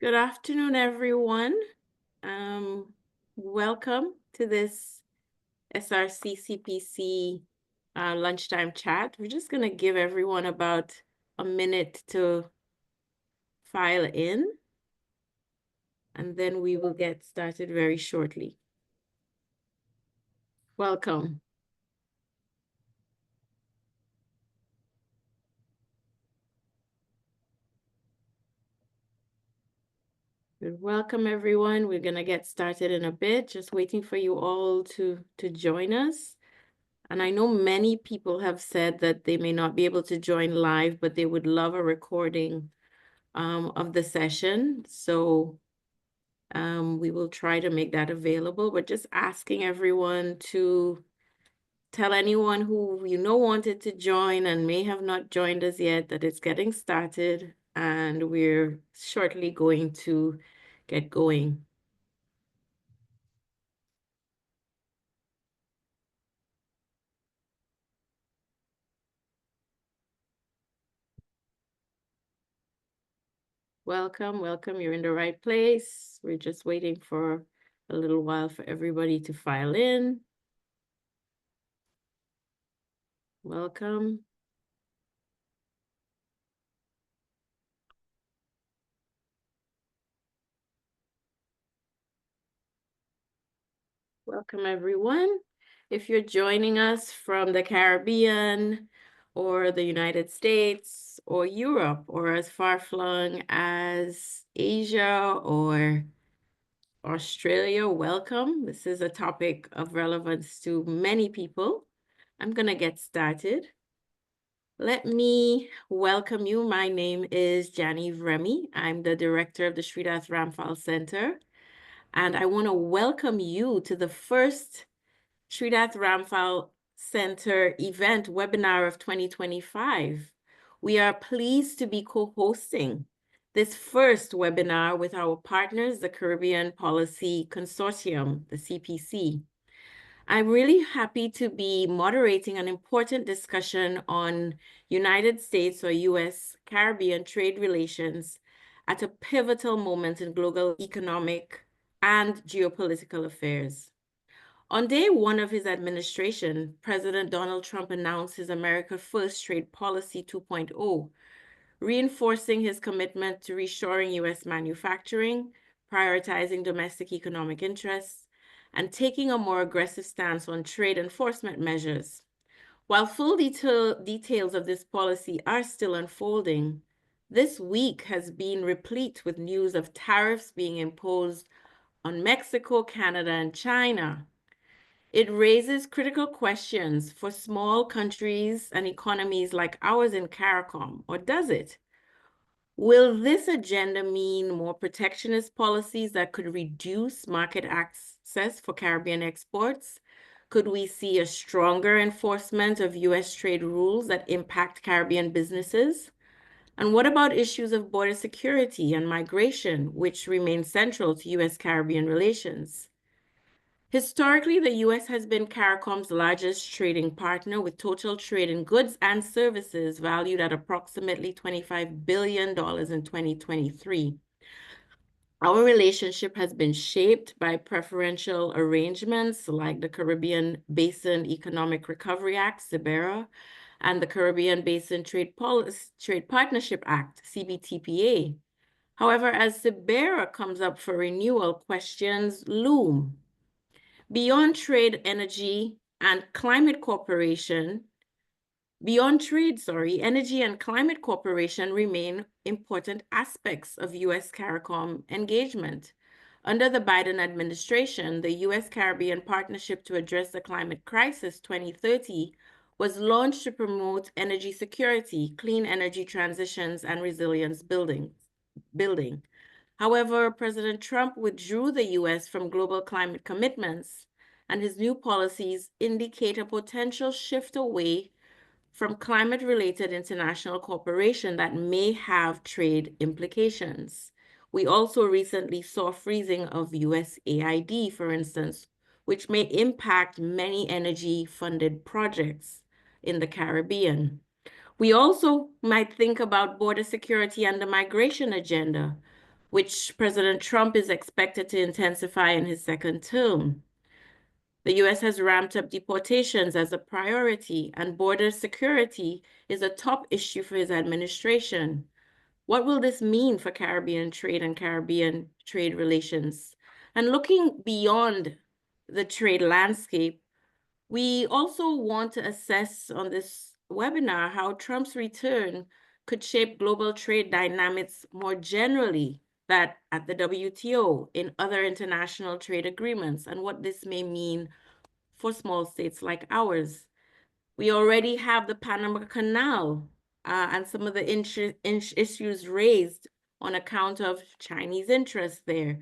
Good afternoon, everyone. Um, Welcome to this SRC-CPC lunchtime chat. We're just going to give everyone about a minute to file in, and then we will get started very shortly. Welcome. Welcome, everyone. We're going to get started in a bit, just waiting for you all to join us. And I know many people have said that they may not be able to join live, but they would love a recording of the session. So we will try to make that available. But just asking everyone to tell anyone who you know wanted to join and may have not joined us yet that it's getting started and we're shortly going to get going. Welcome, welcome. You're in the right place. We're just waiting for a little while for everybody to file in. Welcome. Welcome, everyone. If you're joining us from the Caribbean or the United States or Europe or as far-flung as Asia or Australia, welcome. This is a topic of relevance to many people. I'm going to get started. Let me welcome you. My name is Janive Remy. I'm the director of the Sridath Ramphal Center, and I want to welcome you to the first Sridath Ramphal Center event webinar of 2025. We are pleased to be co-hosting this first webinar with our partners, the Caribbean Policy Consortium, the CPC. I'm really happy to be moderating an important discussion on United States or US Caribbean trade relations at a pivotal moment in global economic and geopolitical affairs. On day one of his administration, President Donald Trump announced his America First Trade Policy 2.0, reinforcing his commitment to reshoring U.S. manufacturing, prioritizing domestic economic interests, and taking a more aggressive stance on trade enforcement measures. While full details of this policy are still unfolding, this week has been replete with news of tariffs being imposed on Mexico, Canada, and China. It raises critical questions for small countries and economies like ours in CARICOM, or does it? Will this agenda mean more protectionist policies that could reduce market access for Caribbean exports? Could we see a stronger enforcement of U.S. trade rules that impact Caribbean businesses? And what about issues of border security and migration, which remain central to U.S.-Caribbean relations? Historically, the U.S. has been CARICOM's largest trading partner, with total trade in goods and services valued at approximately $25 billion in 2023. Our relationship has been shaped by preferential arrangements like the Caribbean Basin Economic Recovery Act, CBERA, and the Caribbean Basin Trade Partnership Act, CBTPA. However, as CBERA comes up for renewal, questions loom. Beyond trade, energy, and climate cooperation, energy and climate cooperation remain important aspects of U.S. CARICOM engagement. Under the Biden administration, the U.S. Caribbean Partnership to Address the Climate Crisis 2030 was launched to promote energy security, clean energy transitions, and resilience building. However, President Trump withdrew the U.S. from global climate commitments, and his new policies indicate a potential shift away from climate-related international cooperation that may have trade implications. We also recently saw freezing of USAID, for instance, which may impact many energy-funded projects in the Caribbean. We also might think about border security and the migration agenda, which President Trump is expected to intensify in his second term. The US has ramped up deportations as a priority, and border security is a top issue for his administration. What will this mean for Caribbean trade and Caribbean trade relations? And looking beyond the trade landscape, we also want to assess on this webinar how Trump's return could shape global trade dynamics more generally, that at the WTO, in other international trade agreements, and what this may mean for small states like ours. We already have the Panama Canal and some of the issues raised on account of Chinese interests there.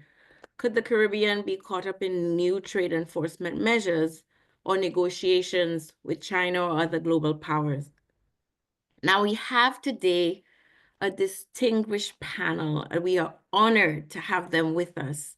Could the Caribbean be caught up in new trade enforcement measures or negotiations with China or other global powers? Now, we have today a distinguished panel, and we are honored to have them with us.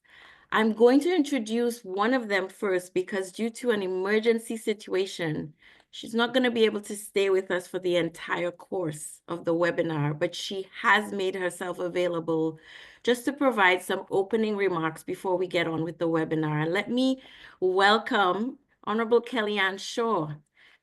I'm going to introduce one of them first because due to an emergency situation, she's not going to be able to stay with us for the entire course of the webinar, but she has made herself available just to provide some opening remarks before we get on with the webinar. And let me welcome Honorable Kellyanne Shaw.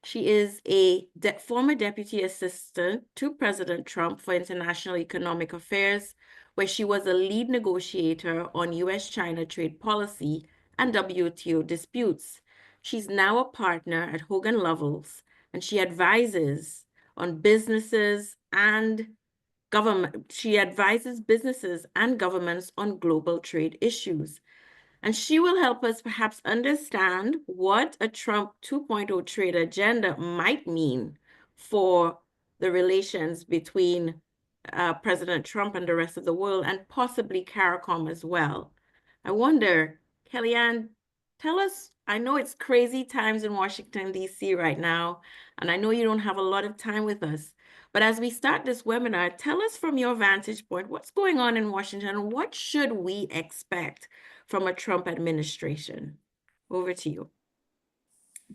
She is a former Deputy Assistant to President Trump for International Economic Affairs, where she was a lead negotiator on US-China trade policy and WTO disputes. She's now a partner at Hogan Lovells, and she advises on businesses and government. She advises businesses and governments on global trade issues. And she will help us perhaps understand what a Trump 2.0 trade agenda might mean for the relations between President Trump and the rest of the world, and possibly CARICOM as well. I wonder, Kellyanne, tell us, I know it's crazy times in Washington, D.C. right now, and I know you don't have a lot of time with us, but as we start this webinar, tell us from your vantage point, what's going on in Washington? What should we expect from a Trump administration? Over to you.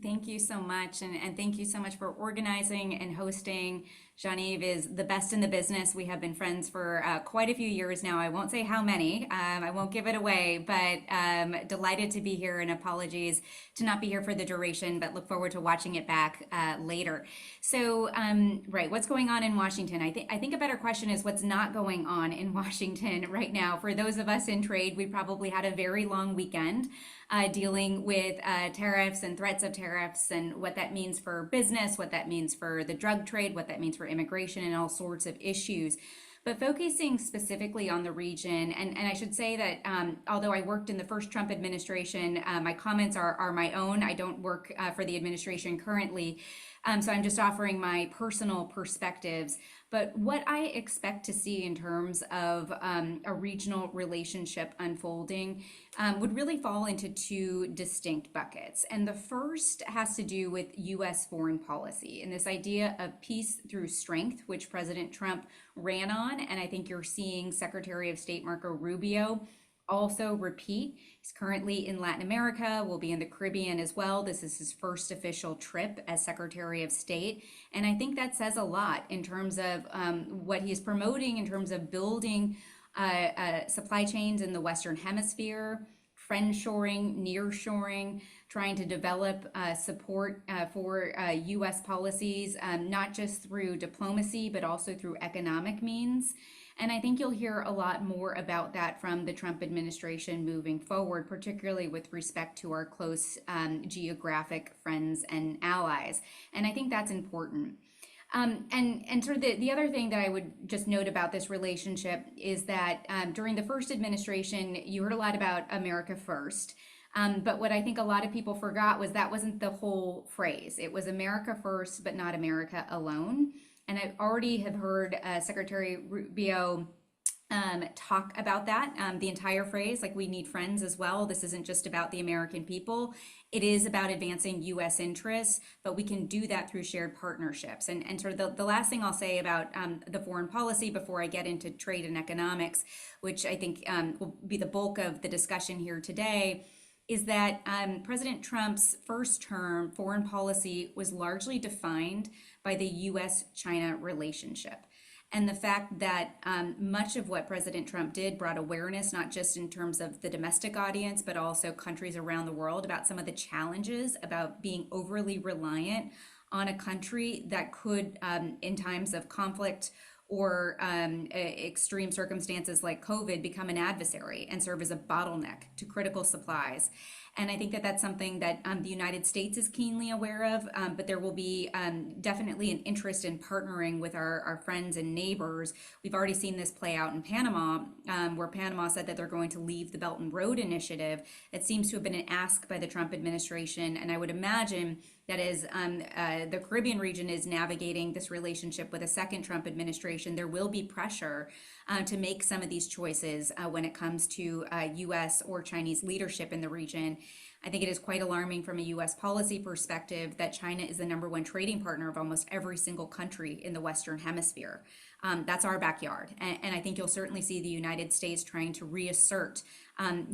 Thank you so much. And thank you so much for organizing and hosting. Jean-Yves is the best in the business. We have been friends for quite a few years now. I won't say how many. I won't give it away, but delighted to be here, and apologies to not be here for the duration, but look forward to watching it back later. So, right, what's going on in Washington? I think a better question is what's not going on in Washington right now. For those of us in trade, we probably had a very long weekend dealing with tariffs and threats of tariffs and what that means for business, what that means for the drug trade, what that means for immigration, and all sorts of issues. But focusing specifically on the region, and I should say that although I worked in the first Trump administration, my comments are my own. I don't work for the administration currently. So I'm just offering my personal perspectives. But what I expect to see in terms of a regional relationship unfolding would really fall into two distinct buckets. And the first has to do with US foreign policy and this idea of peace through strength, which President Trump ran on. And I think you're seeing Secretary of State Marco Rubio also repeat. He's currently in Latin America, will be in the Caribbean as well. This is his first official trip as Secretary of State. And I think that says a lot in terms of what he's promoting in terms of building supply chains in the Western Hemisphere, friendshoring, nearshoring, trying to develop support for U.S. policies, not just through diplomacy, but also through economic means. And I think you'll hear a lot more about that from the Trump administration moving forward, particularly with respect to our close geographic friends and allies. And I think that's important. And sort of the other thing that I would just note about this relationship is that during the first administration, you heard a lot about America first. But what I think a lot of people forgot was that wasn't the whole phrase. It was America first, but not America alone. And I already have heard Secretary Rubio talk about that, the entire phrase, like we need friends as well. This isn't just about the American people. It is about advancing US interests, but we can do that through shared partnerships. And sort of the last thing I'll say about the foreign policy before I get into trade and economics, which I think will be the bulk of the discussion here today, is that President Trump's first term foreign policy was largely defined by the US-China relationship. And the fact that much of what President Trump did brought awareness, not just in terms of the domestic audience, but also countries around the world about some of the challenges about being overly reliant on a country that could, in times of conflict or extreme circumstances like COVID, become an adversary and serve as a bottleneck to critical supplies. And I think that that's something that the United States is keenly aware of, but there will be definitely an interest in partnering with our friends and neighbors. We've already seen this play out in Panama, where Panama said that they're going to leave the Belt and Road Initiative. It seems to have been an ask by the Trump administration, and I would imagine that as the Caribbean region is navigating this relationship with a second Trump administration, there will be pressure to make some of these choices when it comes to U.S. or Chinese leadership in the region. I think it is quite alarming from a U.S. policy perspective that China is the number one trading partner of almost every single country in the Western Hemisphere. That's our backyard. And I think you'll certainly see the United States trying to reassert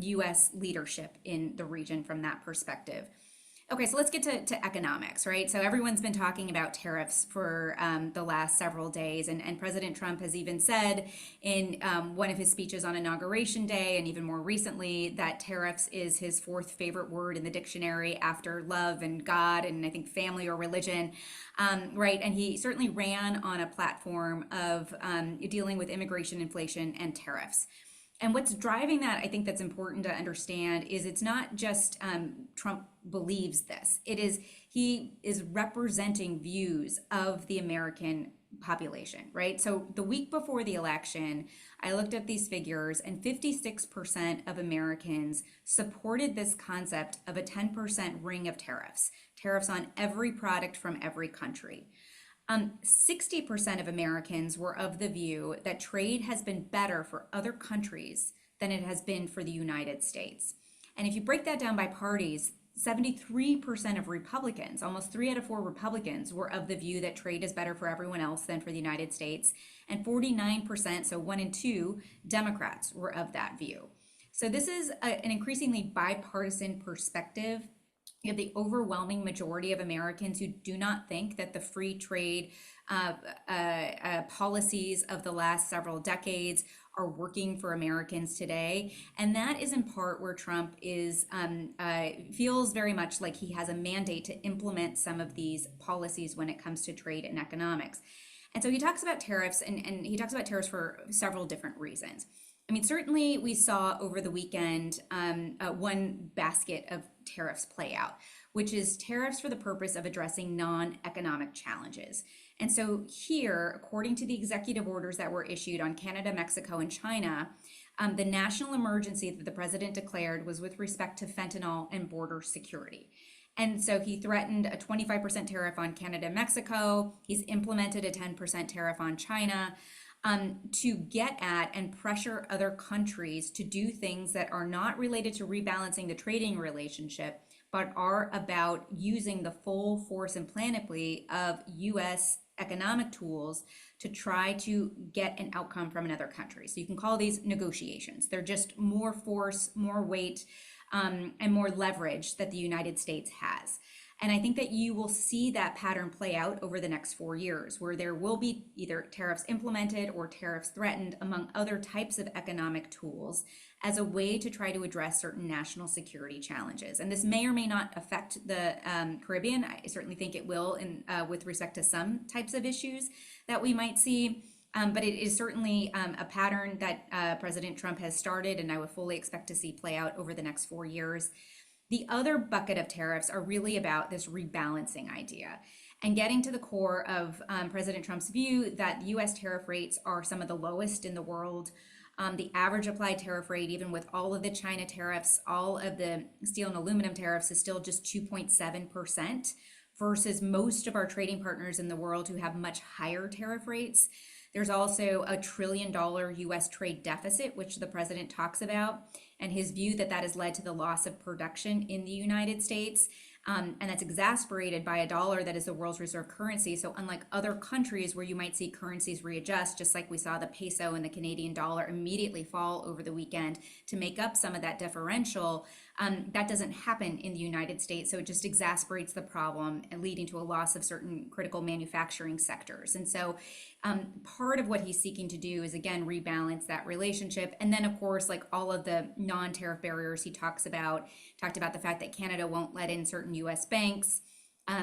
U.S. leadership in the region from that perspective. Okay, so let's get to economics, right? So everyone's been talking about tariffs for the last several days, and President Trump has even said in one of his speeches on Inauguration Day, and even more recently, that tariffs is his fourth favorite word in the dictionary after love and God and I think family or religion, right? And he certainly ran on a platform of dealing with immigration, inflation, and tariffs. And what's driving that, I think that's important to understand, is it's not just Trump believes this. It is he is representing views of the American population, right? So the week before the election, I looked at these figures, and 56% of Americans supported this concept of a 10% ring of tariffs, tariffs on every product from every country. 60% of Americans were of the view that trade has been better for other countries than it has been for the United States. And if you break that down by parties, 73% of Republicans, almost 3 out of 4 Republicans, were of the view that trade is better for everyone else than for the United States. And 49%, so 1 in 2, Democrats were of that view. So this is an increasingly bipartisan perspective. You have the overwhelming majority of Americans who do not think that the free trade policies of the last several decades are working for Americans today. And that is in part where Trump is feels very much like he has a mandate to implement some of these policies when it comes to trade and economics. And so he talks about tariffs, and he talks about tariffs for several different reasons. I mean, certainly we saw over the weekend one basket of tariffs play out, which is tariffs for the purpose of addressing non-economic challenges. And so here, according to the executive orders that were issued on Canada, Mexico, and China, the national emergency that the president declared was with respect to fentanyl and border security. And so he threatened a 25% tariff on Canada and Mexico. He's implemented a 10% tariff on China. To get at and pressure other countries to do things that are not related to rebalancing the trading relationship, but are about using the full force and panoply of U.S. economic tools to try to get an outcome from another country. So you can call these negotiations. They're just more force, more weight, and more leverage that the United States has. And I think that you will see that pattern play out over the next 4 years, where there will be either tariffs implemented or tariffs threatened, among other types of economic tools, as a way to try to address certain national security challenges. And this may or may not affect the Caribbean. I certainly think it will with respect to some types of issues that we might see. But it is certainly a pattern that President Trump has started, and I would fully expect to see play out over the next 4 years. The other bucket of tariffs are really about this rebalancing idea and getting to the core of President Trump's view that US tariff rates are some of the lowest in the world. The average applied tariff rate, even with all of the China tariffs, all of the steel and aluminum tariffs, is still just 2.7% versus most of our trading partners in the world who have much higher tariff rates. There's also a $1 trillion US trade deficit, which the president talks about, and his view that that has led to the loss of production in the United States. And that's exacerbated by a dollar that is the world's reserve currency. So unlike other countries where you might see currencies readjust, just like we saw the peso and the Canadian dollar immediately fall over the weekend to make up some of that differential, that doesn't happen in the United States. So it just exacerbates the problem and leading to a loss of certain critical manufacturing sectors. And so Part of what he's seeking to do is again rebalance that relationship, and then of course, like all of the non-tariff barriers he talked about the fact that Canada won't let in certain U.S. banks.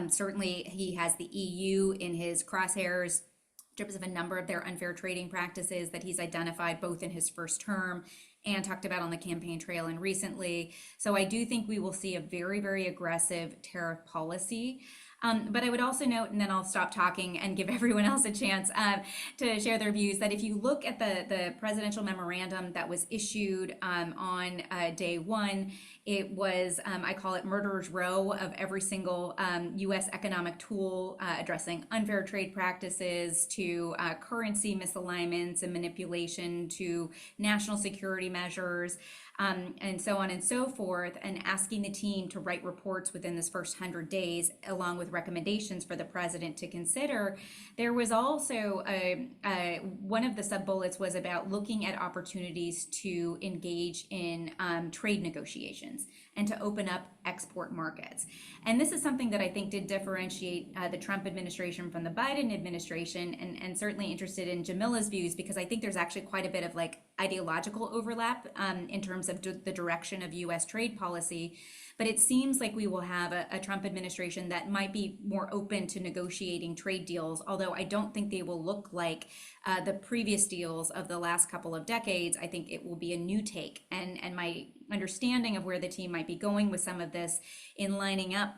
Certainly, he has the EU in his crosshairs in terms of a number of their unfair trading practices that he's identified both in his first term and talked about on the campaign trail and recently. So I do think we will see a very, very aggressive tariff policy. But I would also note, and then I'll stop talking and give everyone else a chance to share their views, that if you look at the presidential memorandum that was issued on day one, it was, I call it murderer's row of every single US economic tool addressing unfair trade practices to currency misalignments and manipulation to national security measures. And so on and so forth, and asking the team to write reports within this first 100 days, along with recommendations for the president to consider. There was also one of the sub bullets was about looking at opportunities to engage in trade negotiations and to open up export markets. And this is something that I think did differentiate the Trump administration from the Biden administration, and certainly interested in Jamila's views, because I think there's actually quite a bit of like ideological overlap in terms of the direction of US trade policy. But it seems like we will have a Trump administration that might be more open to negotiating trade deals, although I don't think they will look like the previous deals of the last couple of decades. I think it will be a new take. And my understanding of where the team might be going with some of this in lining up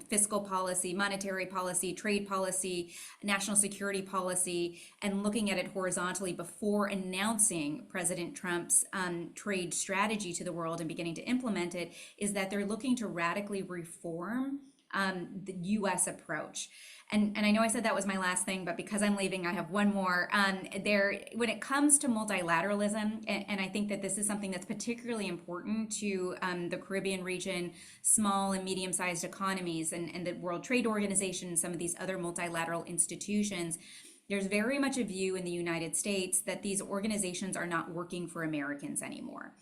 fiscal policy, monetary policy, trade policy, national security policy, and looking at it horizontally before announcing President Trump's trade strategy to the world and beginning to implement it, is that they're looking to radically reform the US approach. And I know I said that was my last thing, but because I'm leaving, I have one more. When it comes to multilateralism, and I think that this is something that's particularly important to the Caribbean region, small and medium-sized economies, and the World Trade Organization, and some of these other multilateral institutions, there's very much a view in the United States that these organizations are not working for Americans anymore.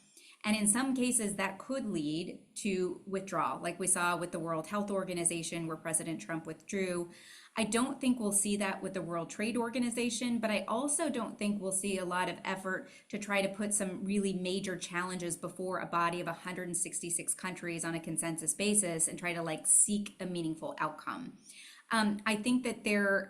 And in some cases, that could lead to withdrawal, like we saw with the World Health Organization, where President Trump withdrew. I don't think we'll see that with the World Trade Organization, but I also don't think we'll see a lot of effort to try to put some really major challenges before a body of 166 countries on a consensus basis and try to like seek a meaningful outcome. I think that there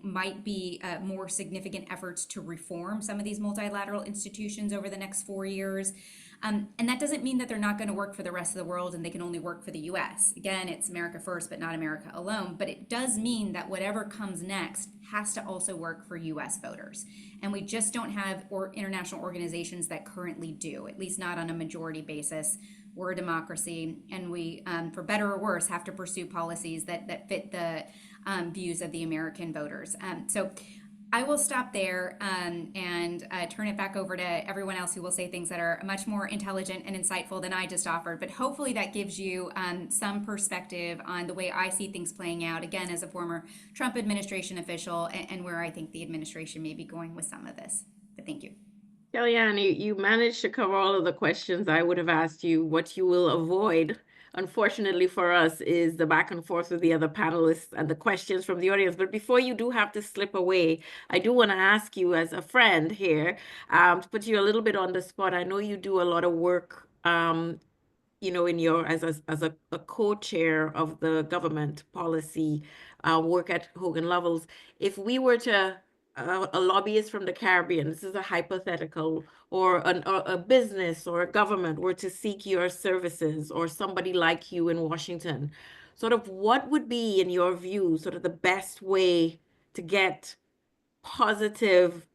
might be more significant efforts to reform some of these multilateral institutions over the next 4 years. And that doesn't mean that they're not going to work for the rest of the world and they can only work for the US. Again, it's America first, but not America alone. But it does mean that whatever comes next has to also work for US voters. And we just don't have international organizations that currently do, at least not on a majority basis. We're a democracy, and we, for better or worse, have to pursue policies that fit the views of the American voters. So I will stop there and turn it back over to everyone else who will say things that are much more intelligent and insightful than I just offered. But hopefully that gives you some perspective on the way I see things playing out, again, as a former Trump administration official, and where I think the administration may be going with some of this. But thank you. Kellyanne, you managed to cover all of the questions I would have asked you. What you will avoid, unfortunately for us, is the back and forth with the other panelists and the questions from the audience. But before you do have to slip away, I do want to ask you, as a friend here, to put you a little bit on the spot. I know you do a lot of work in your as a co-chair of the government policy work at Hogan Lovells. If we were to a lobbyist from the Caribbean, this is a hypothetical, or a business or a government were to seek your services, or somebody like you in Washington, sort of what would be, in your view, sort of the best way to get positive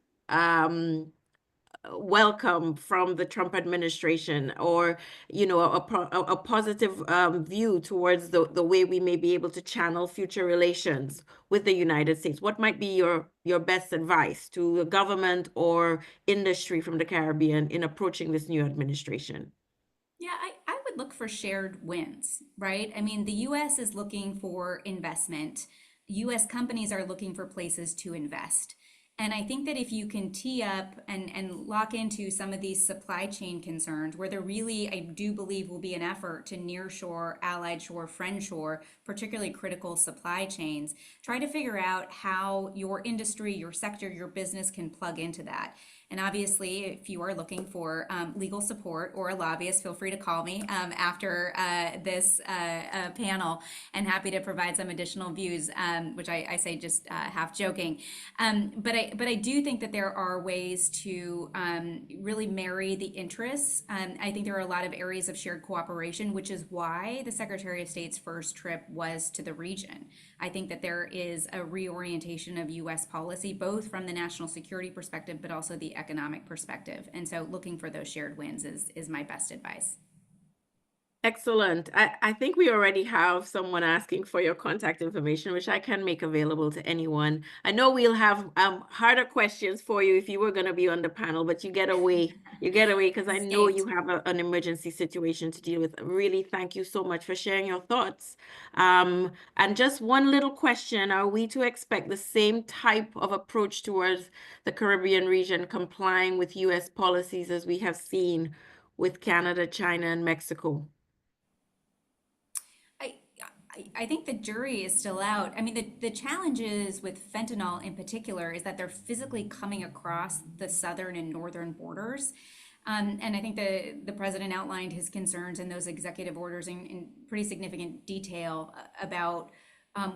welcome from the Trump administration, or a positive view towards the way we may be able to channel future relations with the United States? What might be your best advice to the government or industry from the Caribbean in approaching this new administration? Yeah, I would look for shared wins, right? I mean, the US is looking for investment. US companies are looking for places to invest. And I think that if you can tee up and lock into some of these supply chain concerns, where there really, I do believe, will be an effort to near shore, allied shore, friend shore, particularly critical supply chains, try to figure out how your industry, your sector, your business can plug into that. And obviously, if you are looking for legal support or a lobbyist, feel free to call me after this panel, and happy to provide some additional views, which I say just half joking. But I do think that there are ways to really marry the interests. I think there are a lot of areas of shared cooperation, which is why the Secretary of State's first trip was to the region. I think that there is a reorientation of U.S. policy, both from the national security perspective, but also the economic perspective. And so looking for those shared wins is my best advice. Excellent. I think we already have someone asking for your contact information, which I can make available to anyone. I know we'll have harder questions for you if you were going to be on the panel, but you get away. You get away because I know Escaped. you have an emergency situation to deal with. Really, thank you so much for sharing your thoughts. And just one little question, are we to expect the same type of approach towards the Caribbean region complying with US policies as we have seen with Canada, China, and Mexico? I, I think the jury is still out. I mean, the challenges with fentanyl in particular is that they're physically coming across the southern and northern borders. And I think the president outlined his concerns in those executive orders in pretty significant detail about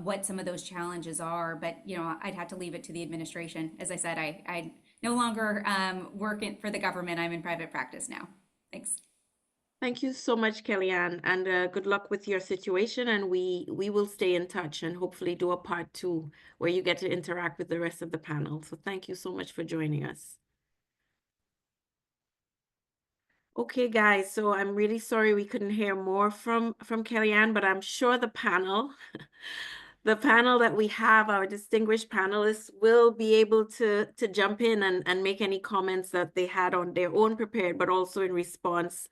what some of those challenges are. But, I'd have to leave it to the administration. As I said, I no longer work for the government. I'm in private practice now. Thanks. Thank you so much, Kellyanne, and good luck with your situation. And we will stay in touch and hopefully do a part two where you get to interact with the rest of the panel. So thank you so much for joining us. Okay, guys, so I'm really sorry we couldn't hear more from Kellyanne, but I'm sure the panel that we have, our distinguished panelists, will be able to jump in and make any comments that they had on their own prepared, but also in response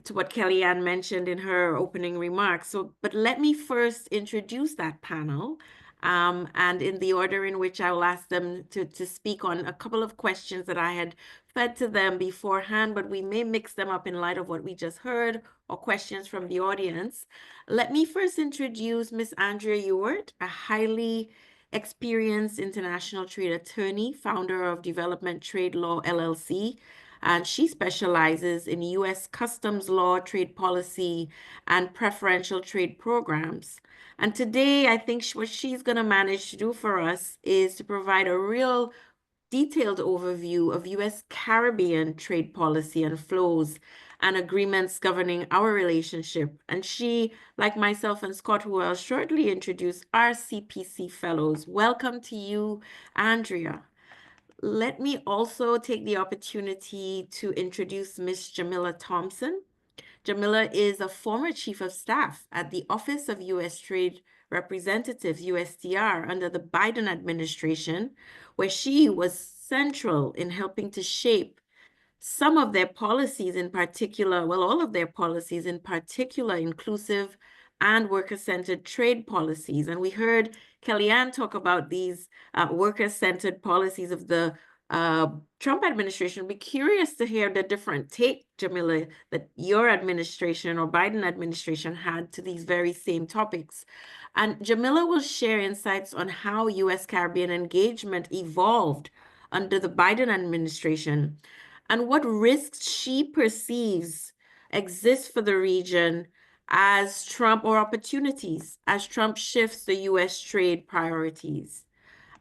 to what Kellyanne mentioned in her opening remarks. So, but let me first introduce that panel, and in the order in which I will ask them to speak on a couple of questions that I had fed to them beforehand, but we may mix them up in light of what we just heard or questions from the audience. Let me first introduce Ms. Andrea Ewart, a highly experienced international trade attorney, founder of Development Trade Law LLC, and she specializes in U.S. customs law, trade policy, and preferential trade programs. And today, I think what she's going to manage to do for us is to provide a real detailed overview of U.S. Caribbean trade policy and flows and agreements governing our relationship. And she, like myself and Scott, who I'll shortly introduce, are CPC fellows. Welcome to you, Andrea. Let me also take the opportunity to introduce Ms. Jamila Thompson. Jamila is a former chief of staff at the Office of U.S. Trade Representatives, USTR, under the Biden administration, where she was central in helping to shape some of their policies in particular, well, all of their policies in particular, inclusive and worker-centered trade policies. And we heard Kellyanne talk about these worker-centered policies of the Trump administration. Be curious to hear the different take, Jamila, that your administration or Biden administration had to these very same topics. And Jamila will share insights on how U.S. Caribbean engagement evolved under the Biden administration and what risks she perceives exist for the region as Trump, or opportunities as Trump shifts the U.S. trade priorities.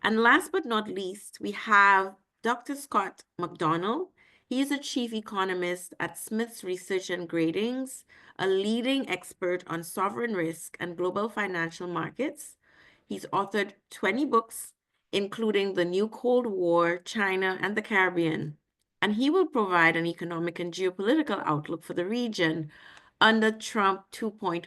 And last but not least, we have Dr. Scott McDonald. He is a chief economist at Smith's Research and Gradings, a leading expert on sovereign risk and global financial markets. He's authored 20 books, including The New Cold War, China, and the Caribbean. And he will provide an economic and geopolitical outlook for the region under Trump 2.0.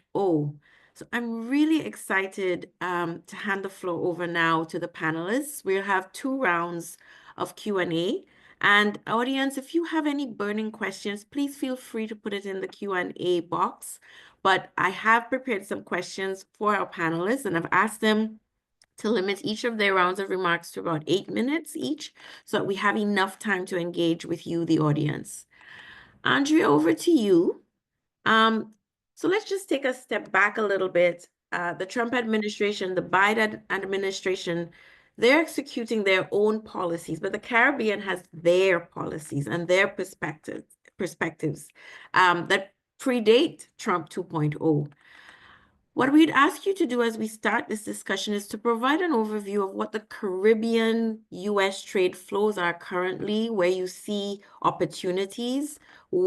So I'm really excited to hand the floor over now to the panelists. We'll have two rounds of Q&A. And audience, if you have any burning questions, please feel free to put it in the Q&A box. But I have prepared some questions for our panelists, and I've asked them to limit each of their rounds of remarks to about 8 minutes each, so that we have enough time to engage with you, the audience. Andrea, over to you. So let's just take a step back a little bit. The Trump administration, the Biden administration, they're executing their own policies, but the Caribbean has their policies and their perspectives that predate Trump 2.0. What we'd ask you to do as we start this discussion is to provide an overview of what the Caribbean US trade flows are currently, where you see opportunities,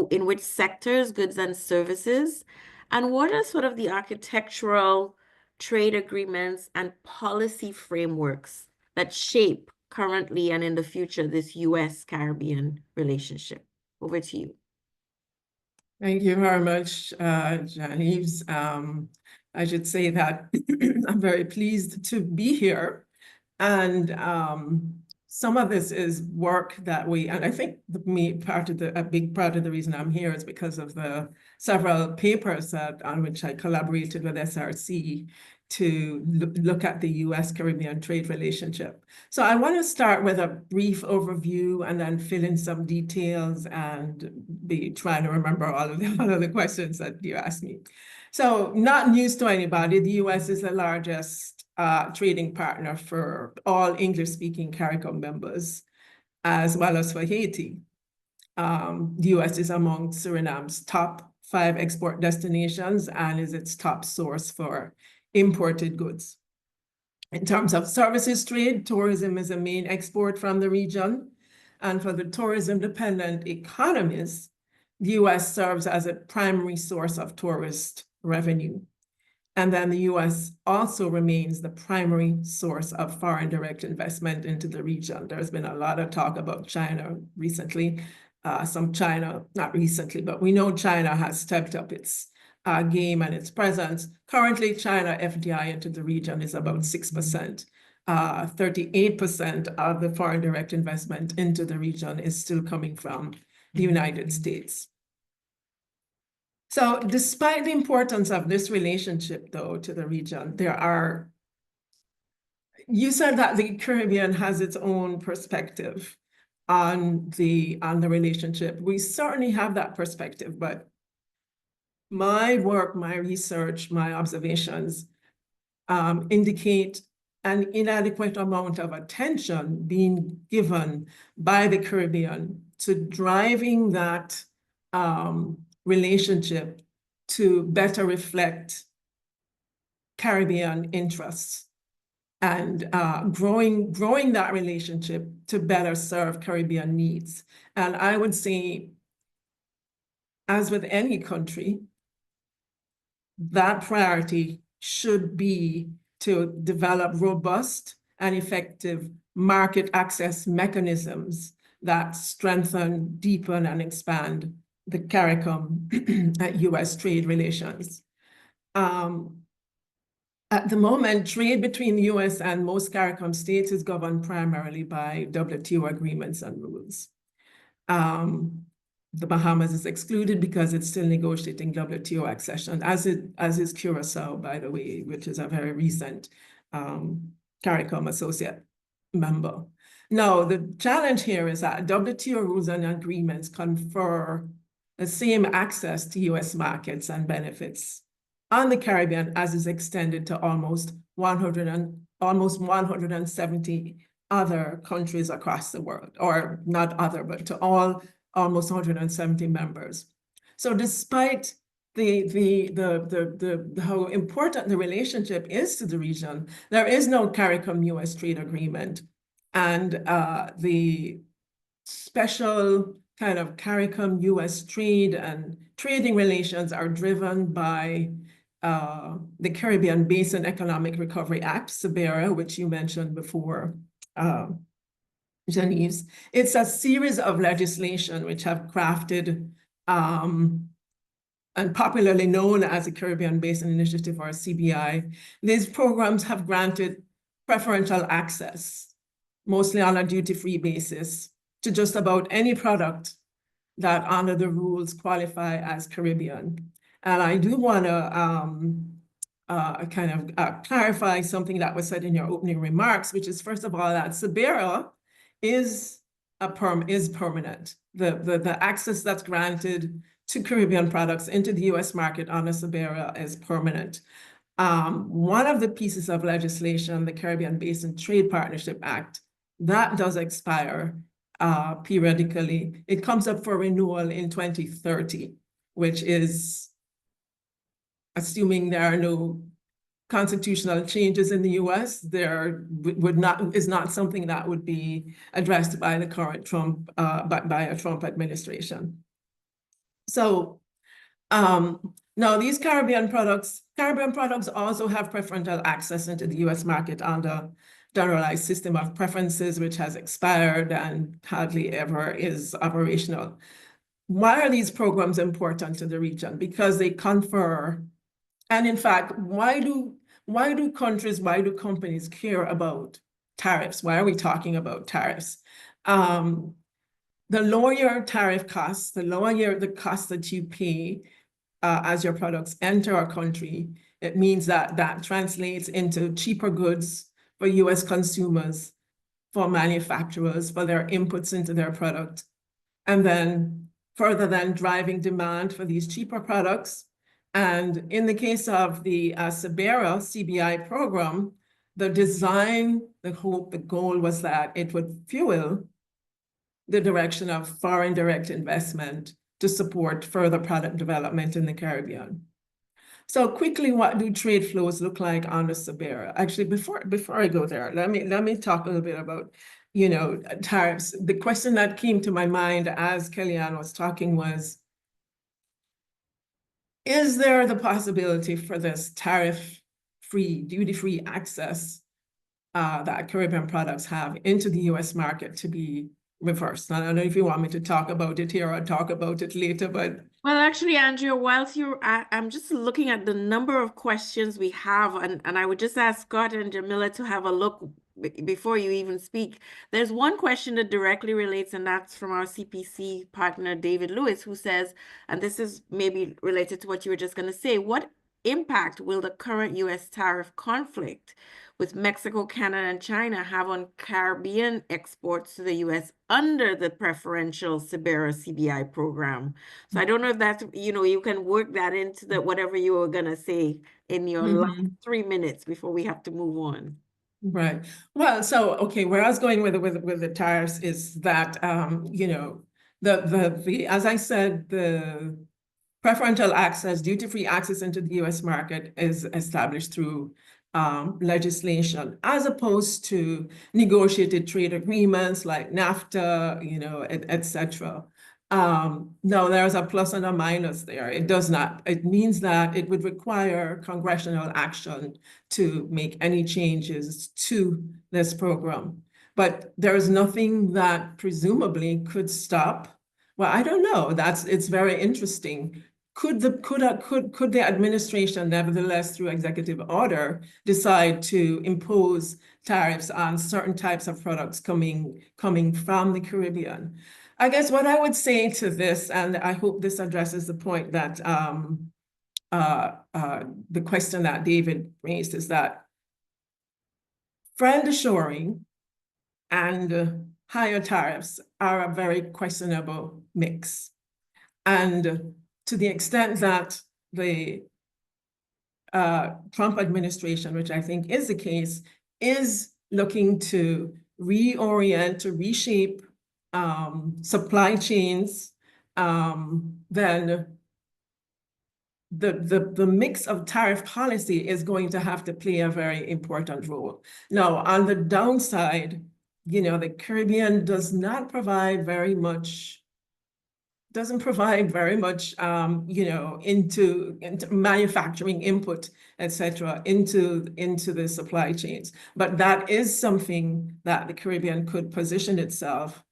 in which sectors, goods and services, and what are sort of the architectural trade agreements and policy frameworks that shape currently and in the future this US Caribbean relationship. Over to you. Thank you very much, Janice. I should say that I'm very pleased to be here. And some of this is work that and I think a big part of the reason I'm here is because of the several papers on which I collaborated with SRC to look at the US Caribbean trade relationship. So I want to start with a brief overview and then fill in some details and be trying to remember all of the questions that you asked me. So not news to anybody, the US is the largest trading partner for all English-speaking CARICOM members, as well as for Haiti. The US is among Suriname's top 5 export destinations and is its top source for imported goods. In terms of services trade, tourism is a main export from the region. And for the tourism-dependent economies, the US serves as a primary source of tourist revenue. And then the US also remains the primary source of foreign direct investment into the region. There's been a lot of talk about China recently. Not recently, but we know China has stepped up its game and its presence. Currently, China FDI into the region is about 6%. 38% of the foreign direct investment into the region is still coming from the United States. So despite the importance of this relationship, though, to the region, you said that the Caribbean has its own perspective on the relationship. We certainly have that perspective, but my work, my research, my observations indicate an inadequate amount of attention being given by the Caribbean to driving that relationship to better reflect Caribbean interests and growing that relationship to better serve Caribbean needs. And I would say, as with any country, that priority should be to develop robust and effective market access mechanisms that strengthen, deepen, and expand the CARICOM US trade relations. At the moment, trade between the US and most CARICOM states is governed primarily by WTO agreements and rules. The Bahamas is excluded because it's still negotiating WTO accession, as is Curacao, by the way, which is a very recent CARICOM associate member. Now, the challenge here is that WTO rules and agreements confer the same access to US markets and benefits on the Caribbean as is extended to almost 170 other countries across the world, or not other, but to all almost 170 members. So despite how important the relationship is to the region, there is no CARICOM US trade agreement. And the special kind of CARICOM US trade and trading relations are driven by the Caribbean Basin Economic Recovery Act, SABERA, which you mentioned before, Janice. It's a series of legislation which have crafted and popularly known as the Caribbean Basin Initiative, or CBI. These programs have granted preferential access, mostly on a duty-free basis, to just about any product that under the rules qualify as Caribbean. And I do want to clarify something that was said in your opening remarks, which is, first of all, that SBERA is permanent. The access that's granted to Caribbean products into the U.S. market under SBERA is permanent. One of the pieces of legislation, the Caribbean Basin Trade Partnership Act, that does expire periodically. It comes up for renewal in 2030, which is assuming there are no constitutional changes in the US, there is not something that would be addressed by the current Trump, by a Trump administration. So now these Caribbean products also have preferential access into the US market under generalized system of preferences, which has expired and hardly ever is operational. Why are these programs important to the region? Because they confer, and in fact, why do companies care about tariffs? Why are we talking about tariffs? The lower your tariff costs, the lower the cost that you pay as your products enter our country, it means that translates into cheaper goods for US consumers, for manufacturers, for their inputs into their product. And then further than driving demand for these cheaper products. And in the case of the SBERA CBI program, the design, the hope, the goal was that it would fuel the direction of foreign direct investment to support further product development in the Caribbean. So quickly, what do trade flows look like under SBERA? Actually, before I go there, let me talk a little bit about, tariffs. The question that came to my mind as Kellyanne was talking was, is there the possibility for this tariff-free, duty-free access that Caribbean products have into the US market to be reversed? I don't know if you want me to talk about it here or talk about it later, but Well, actually, Andrea, whilst I'm just looking at the number of questions we have, and I would just ask Scott and Jamila to have a look before you even speak. There's one question that directly relates, and that's from our CPC partner, David Lewis, who says, and this is maybe related to what you were just going to say, what impact will the current US tariff conflict with Mexico, Canada, and China have on Caribbean exports to the US under the preferential SBERA CBI program? So I don't know if that's, you can work that into the whatever you were gonna say in your last 3 minutes before we have to move on. Right. Well, so okay, where I was going with the tariffs is that the as I said, the preferential access, duty-free access into the US market is established through legislation, as opposed to negotiated trade agreements like NAFTA, et cetera. No, there's a plus and a minus there. It means that it would require congressional action to make any changes to this program. But there's nothing that presumably could stop. Well, I don't know. It's very interesting. Could the administration nevertheless, through executive order, decide to impose tariffs on certain types of products coming from the Caribbean? I guess what I would say to this, and I hope this addresses the point that the question that David raised, is that friend assuring and higher tariffs are a very questionable mix. And to the extent that the Trump administration, which I think is the case, is looking to reorient, to reshape supply chains, then the mix of tariff policy is going to have to play a very important role. Now, on the downside, the Caribbean does not provide very much, into manufacturing input, et cetera, into the supply chains. But that is something that the Caribbean could position itself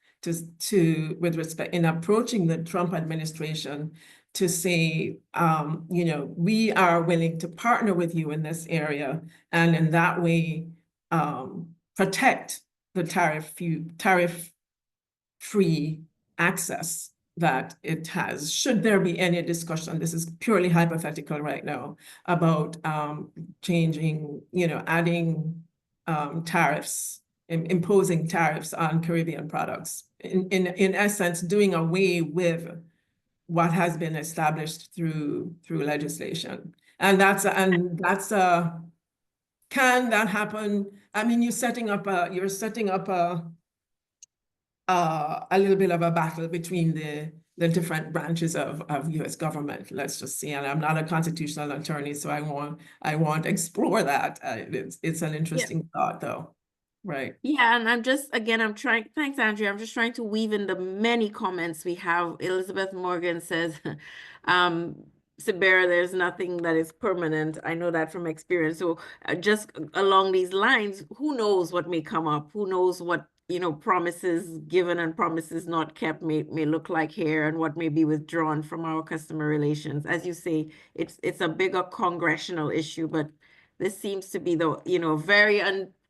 to with respect in approaching the Trump administration, to say, we are willing to partner with you in this area, and in that way protect the tariff-free access that it has. Should there be any discussion, this is purely hypothetical right now, about changing, adding tariffs, imposing tariffs on Caribbean products. In essence, doing away with what has been established through legislation. And that's can that happen? I mean, you're setting up a little bit of a battle between the different branches of US government, let's just see. And I'm not a constitutional attorney, so I won't explore that. It's an Yeah. interesting thought though. Right. Yeah, and I'm trying, thanks, Andrea. I'm just trying to weave in the many comments we have. Elizabeth Morgan says, um, Sibera, there's nothing that is permanent. I know that from experience. So just along these lines, who knows what may come up? Who knows what, promises given and promises not kept may look like here, and what may be withdrawn from our customer relations. As you say, it's a bigger congressional issue, but this seems to be the, very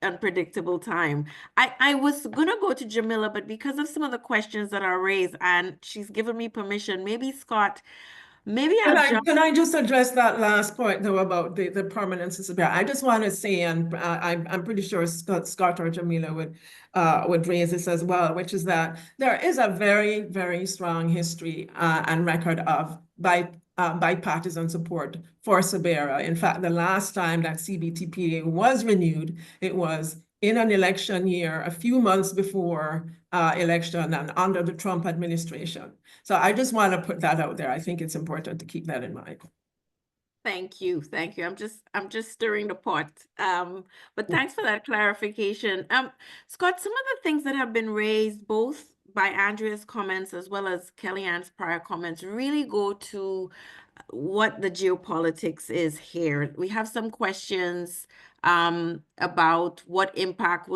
unpredictable time. I was gonna go to Jamila, but because of some of the questions that are raised, and she's given me permission, maybe Scott, maybe Can I'll I, jump. can I just address that last point though about the permanence of Sibera? I just want to say, and I'm pretty sure Scott or Jamila would raise this as well, which is that there is a very, very strong history and record of bipartisan support for Sibera. In fact, the last time that CBTPA was renewed, it was in an election year, a few months before election and under the Trump administration. So I just want to put that out there. I think it's important to keep that in mind. Thank you. Thank you. I'm just stirring the pot. But thanks for that clarification. Scott, some of the things that have been raised both by Andrea's comments as well as Kellyanne's prior comments really go to what the geopolitics is here. We have some questions about what impact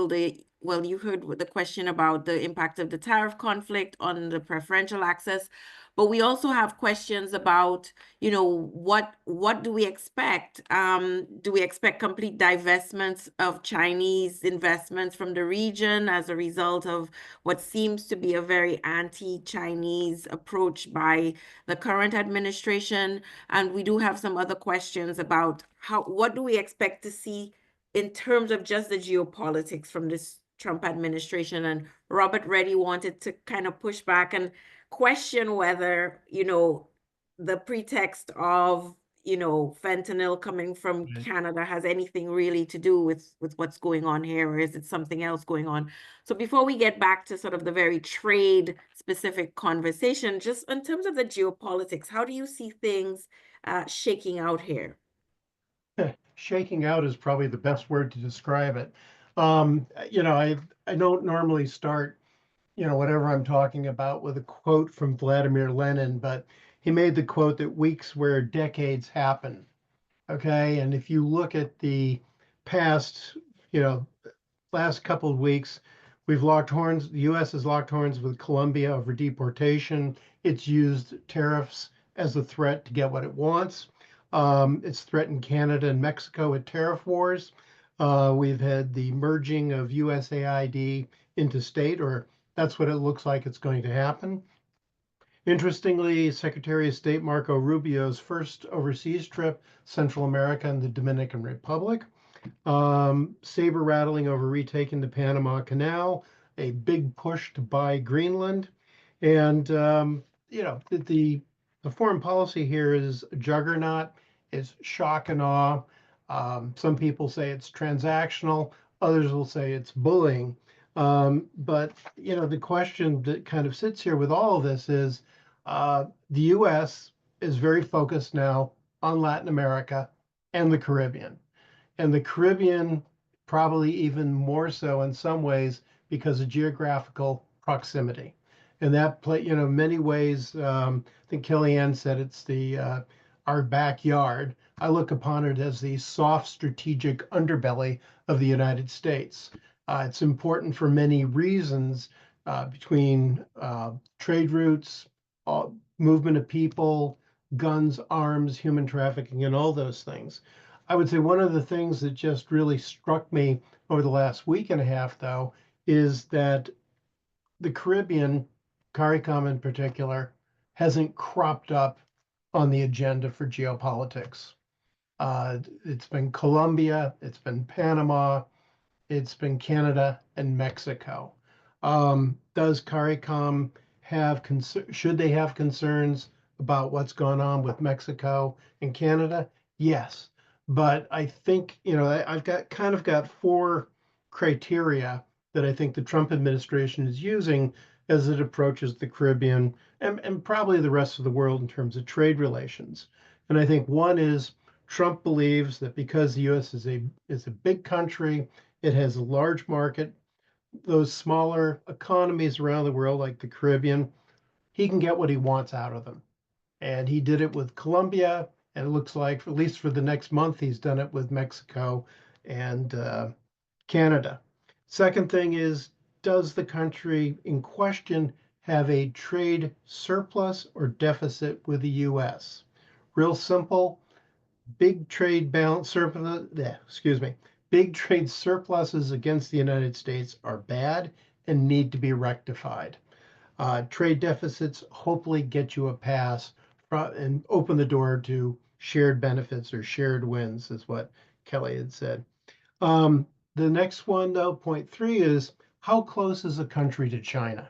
well, you heard the question about the impact of the tariff conflict on the preferential access, but we also have questions about, what do we expect? Do we expect complete divestments of Chinese investments from the region as a result of what seems to be a very anti-Chinese approach by the current administration? And we do have some other questions about what do we expect to see in terms of just the geopolitics from this Trump administration? And Robert Reddy wanted to kind of push back and question whether, the pretext of, fentanyl coming from Right. Canada has anything really to do with what's going on here, or is it something else going on? So before we get back to sort of the very trade specific conversation, just in terms of the geopolitics, how do you see things shaking out here? Shaking out is probably the best word to describe it. I don't normally start, whatever I'm talking about with a quote from Vladimir Lenin, but he made the quote that weeks where decades happen. Okay. And if you look at the past, you know, last couple of weeks, we've locked horns. The U.S. has locked horns with Colombia over deportation. It's used tariffs as a threat to get what it wants. It's threatened Canada and Mexico with tariff wars. We've had the merging of USAID into state, or that's what it looks like it's going to happen. Interestingly, Secretary of State Marco Rubio's first overseas trip, Central America and the Dominican Republic. Saber rattling over retaking the Panama Canal, a big push to buy Greenland. And, the foreign policy here is a juggernaut. It's shock and awe. Some people say it's transactional. Others will say it's bullying. But, the question that kind of sits here with all of this is the U.S. is very focused now on Latin America and the Caribbean. And the Caribbean, probably even more so in some ways because of geographical proximity. And that play, many ways, I think Kellyanne said it's our backyard. I look upon it as the soft strategic underbelly of the United States. It's important for many reasons between trade routes, movement of people, guns, arms, human trafficking, and all those things. I would say one of the things that just really struck me over the last week and a half, though, is that the Caribbean, CARICOM in particular, hasn't cropped up on the agenda for geopolitics. It's been Colombia, it's been Panama, it's been Canada and Mexico. Does CARICOM should they have concerns about what's gone on with Mexico and Canada? Yes. But I think, I've got four criteria that I think the Trump administration is using as it approaches the Caribbean and probably the rest of the world in terms of trade relations. And I think one is Trump believes that because the US is a big country, it has a large market. Those smaller economies around the world, like the Caribbean, he can get what he wants out of them. And he did it with Colombia, and it looks like, at least for the next month, he's done it with Mexico and Canada. Second thing is, does the country in question have a trade surplus or deficit with the US? Real simple, big trade balance surplus, big trade surpluses against the United States are bad and need to be rectified. Trade deficits hopefully get you a pass and open the door to shared benefits or shared wins, is what Kelly had said. The next one, though, point three, is how close is a country to China?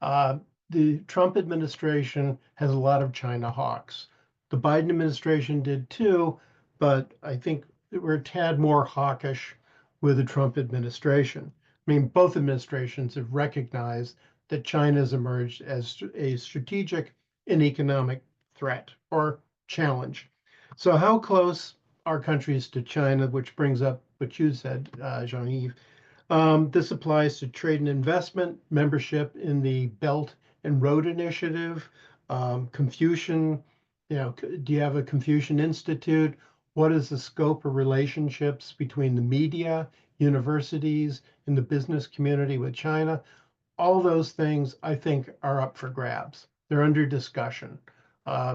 The Trump administration has a lot of China hawks. The Biden administration did too, but I think we're a tad more hawkish with the Trump administration. I mean, both administrations have recognized that China has emerged as a strategic and economic threat or challenge. So, how close are countries to China, which brings up what you said, Jean-Yves. This applies to trade and investment, membership in the Belt and Road Initiative, Confucian, do you have a Confucian Institute? What is the scope of relationships between the media, universities, and the business community with China? All those things I think are up for grabs. They're under discussion.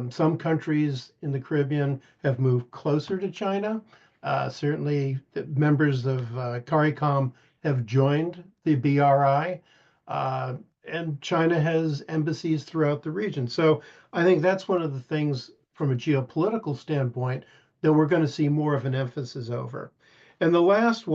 Some countries in the Caribbean have moved closer to China. Certainly, the members of CARICOM have joined the BRI, and China has embassies throughout the region. So I think that's one of the things from a geopolitical standpoint that we're going to see more of an emphasis over. And the last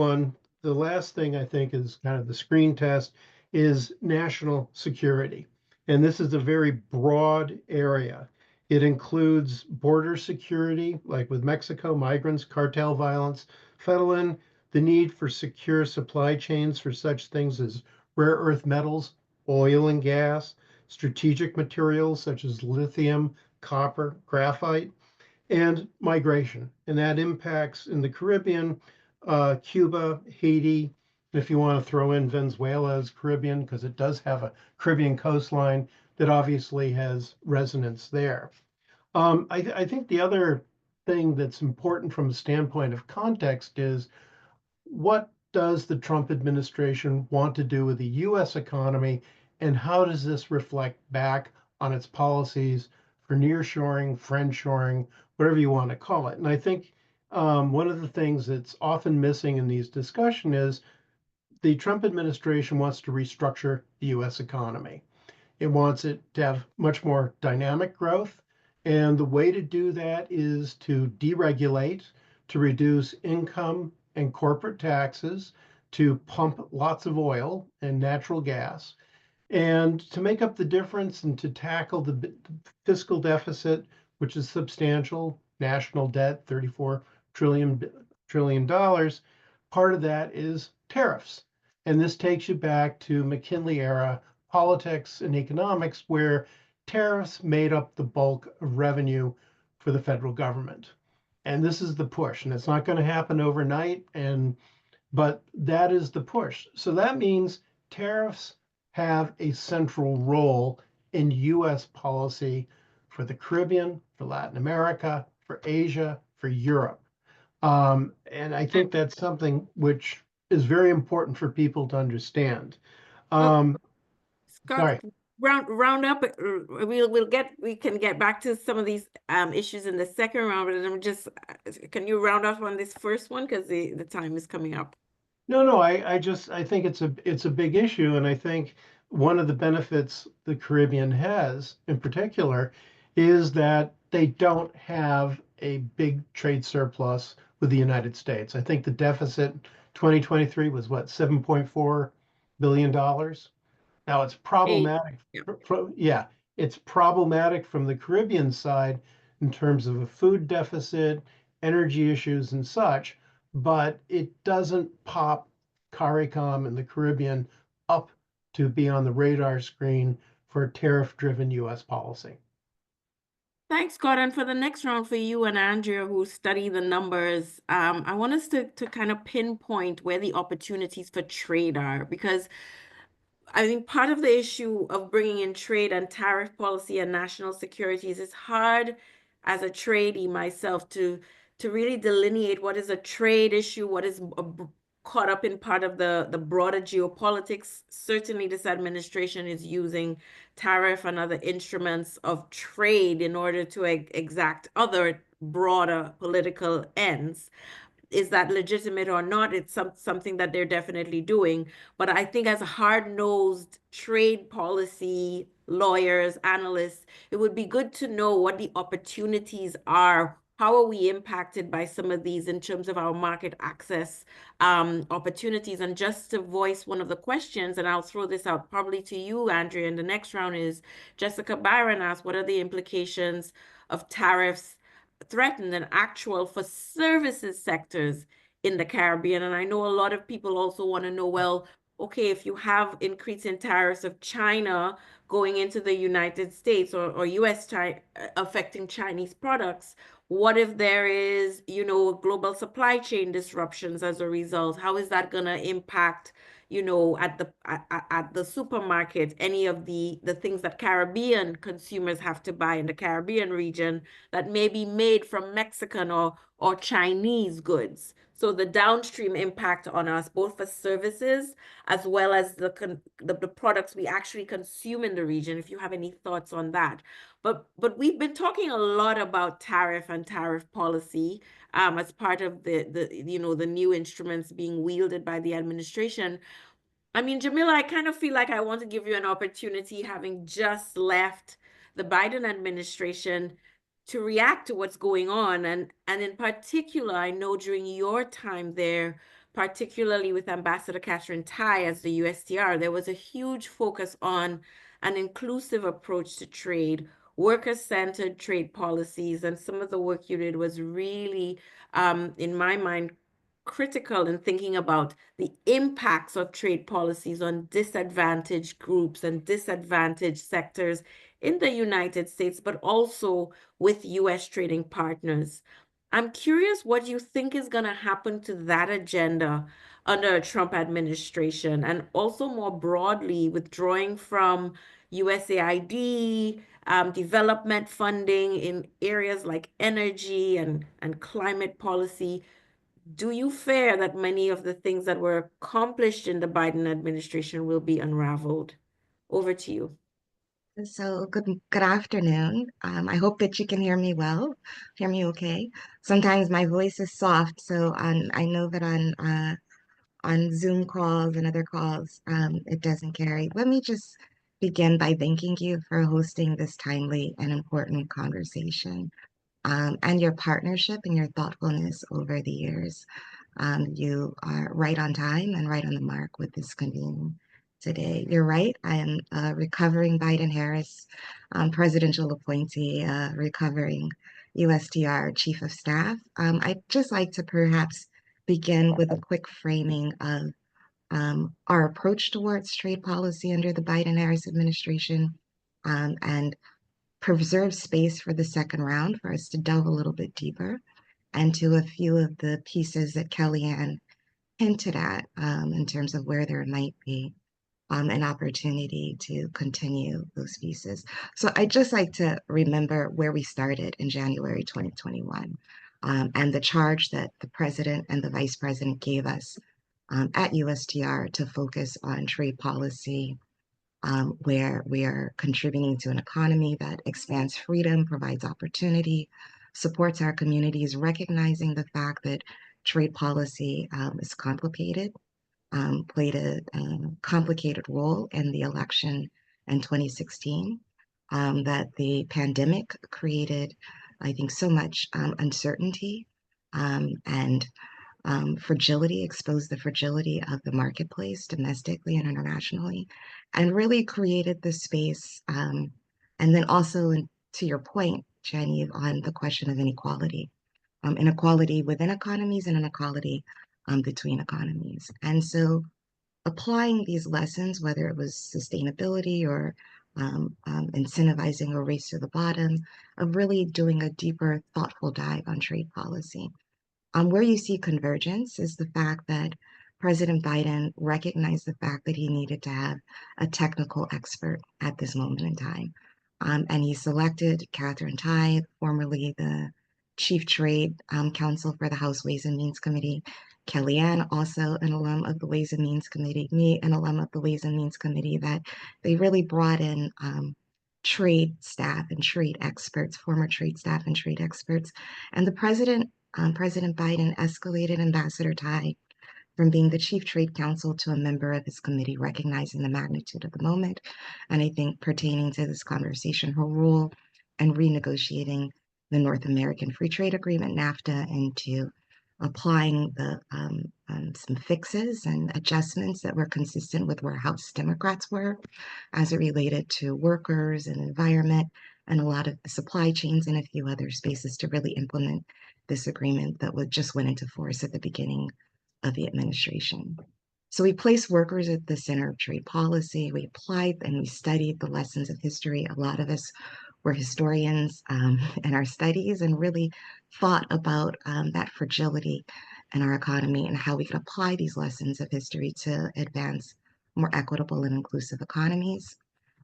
thing I think is kind of the screen test is national security. And this is a very broad area. It includes border security, like with Mexico, migrants, cartel violence, fentanyl, the need for secure supply chains for such things as rare earth metals, oil and gas, strategic materials such as lithium, copper, graphite, and migration. And that impacts in the Caribbean, Cuba, Haiti, and if you want to throw in Venezuela as Caribbean, because it does have a Caribbean coastline that obviously has resonance there. I think the other thing that's important from a standpoint of context is what does the Trump administration want to do with the US economy, and how does this reflect back on its policies for nearshoring, friendshoring, whatever you want to call it? And I think one of the things that's often missing in these discussions is the Trump administration wants to restructure the US economy. It wants it to have much more dynamic growth. And the way to do that is to deregulate, to reduce income and corporate taxes, to pump lots of oil and natural gas, and to make up the difference and to tackle the fiscal deficit, which is substantial, national debt, $34 trillion. Part of that is tariffs. And this takes you back to McKinley era politics and economics, where tariffs made up the bulk of revenue for the federal government. And this is the push, and it's not going to happen overnight, but that is the push. So that means tariffs have a central role in US policy for the Caribbean, for Latin America, for Asia, for Europe. And I think that's something which is very important for people to understand. Scott, Sorry. round up. We can get back to some of these issues in the second round, but I'm just can you round off on this first one because the time is coming up. No, I think it's a big issue, and I think one of the benefits the Caribbean has in particular is that they don't have a big trade surplus with the United States. I think the deficit 2023 was what, $7.4 billion? Now it's Eight. problematic. Yeah. Yeah, it's problematic from the Caribbean side in terms of a food deficit, energy issues, and such, but it doesn't pop CARICOM in the Caribbean up to be on the radar screen for tariff-driven U.S. policy. Thanks, Gordon. For the next round, for you and Andrea, who study the numbers, I want us to kind of pinpoint where the opportunities for trade are, because I think part of the issue of bringing in trade and tariff policy and national security is it's hard as a tradie myself to really delineate what is a trade issue, what is caught up in part of the broader geopolitics. Certainly, this administration is using tariff and other instruments of trade in order to exact other broader political ends. Is that legitimate or not? It's something that they're definitely doing. But I think as hard-nosed trade policy lawyers, analysts, it would be good to know what the opportunities are. How are we impacted by some of these in terms of our market access opportunities? And just to voice one of the questions, and I'll throw this out probably to you, Andrea, in the next round is Jessica Byron asked, what are the implications of tariffs threatened and actual for services sectors in the Caribbean? And I know a lot of people also want to know, well, okay, if you have increase in tariffs of China going into the United States or US affecting Chinese products, what if there is, global supply chain disruptions as a result? How is that going to impact, at the supermarket, any of the things that Caribbean consumers have to buy in the Caribbean region that may be made from Mexican or Chinese goods? So the downstream impact on us, both for services as well as the products we actually consume in the region, if you have any thoughts on that. But we've been talking a lot about tariff and tariff policy as part of the new instruments being wielded by the administration. I mean, Jamila, I kind of feel like I want to give you an opportunity, having just left the Biden administration, to react to what's going on. And in particular, I know during your time there, particularly with Ambassador Catherine Tai as the USTR, there was a huge focus on an inclusive approach to trade, worker-centered trade policies, and some of the work you did was really, in my mind, critical in thinking about the impacts of trade policies on disadvantaged groups and disadvantaged sectors in the United States, but also with US trading partners. I'm curious what you think is going to happen to that agenda under a Trump administration, and also more broadly, withdrawing from USAID, development funding in areas like energy and climate policy. Do you fear that many of the things that were accomplished in the Biden administration will be unraveled? Over to you. So good afternoon. I hope that you can hear me well. Hear me okay? Sometimes my voice is soft, so I know that on Zoom calls and other calls, it doesn't carry. Let me just begin by thanking you for hosting this timely and important conversation, and your partnership and your thoughtfulness over the years. You are right on time and right on the mark with this convening today. You're right. I am a recovering Biden-Harris presidential appointee, recovering USTR Chief of Staff. I'd just like to perhaps begin with a quick framing of our approach towards trade policy under the Biden-Harris administration, and preserve space for the second round for us to delve a little bit deeper into a few of the pieces that Kellyanne hinted at, in terms of where there might be an opportunity to continue those pieces. So I'd just like to remember where we started in January 2021, and the charge that the president and the vice president gave us at USTR to focus on trade policy, where we are contributing to an economy that expands freedom, provides opportunity, supports our communities, recognizing the fact that trade policy is complicated, played a complicated role in the election in 2016, that the pandemic created, I think, so much uncertainty and fragility, exposed the fragility of the marketplace domestically and internationally, and really created the space. And then also, to your point, Jenny, on the question of inequality, inequality within economies and inequality between economies. And so applying these lessons, whether it was sustainability or incentivizing a race to the bottom, of really doing a deeper, thoughtful dive on trade policy. Where you see convergence is the fact that President Biden recognized the fact that he needed to have a technical expert at this moment in time. And he selected Catherine Tai, formerly the Chief Trade Counsel for the House Ways and Means Committee, Kellyanne, also an alum of the Ways and Means Committee, me, an alum of the Ways and Means Committee, that they really brought in trade staff and trade experts, former trade staff and trade experts. And the President Biden escalated Ambassador Tai from being the chief trade counsel to a member of his committee, recognizing the magnitude of the moment. And I think pertaining to this conversation, her role in renegotiating the North American Free Trade Agreement, NAFTA, into applying some fixes and adjustments that were consistent with where House Democrats were as it related to workers and environment and a lot of the supply chains and a few other spaces to really implement this agreement that just went into force at the beginning of the administration. So we placed workers at the center of trade policy. We applied and we studied the lessons of history. A lot of us were historians in our studies and really thought about that fragility in our economy and how we could apply these lessons of history to advance more equitable and inclusive economies.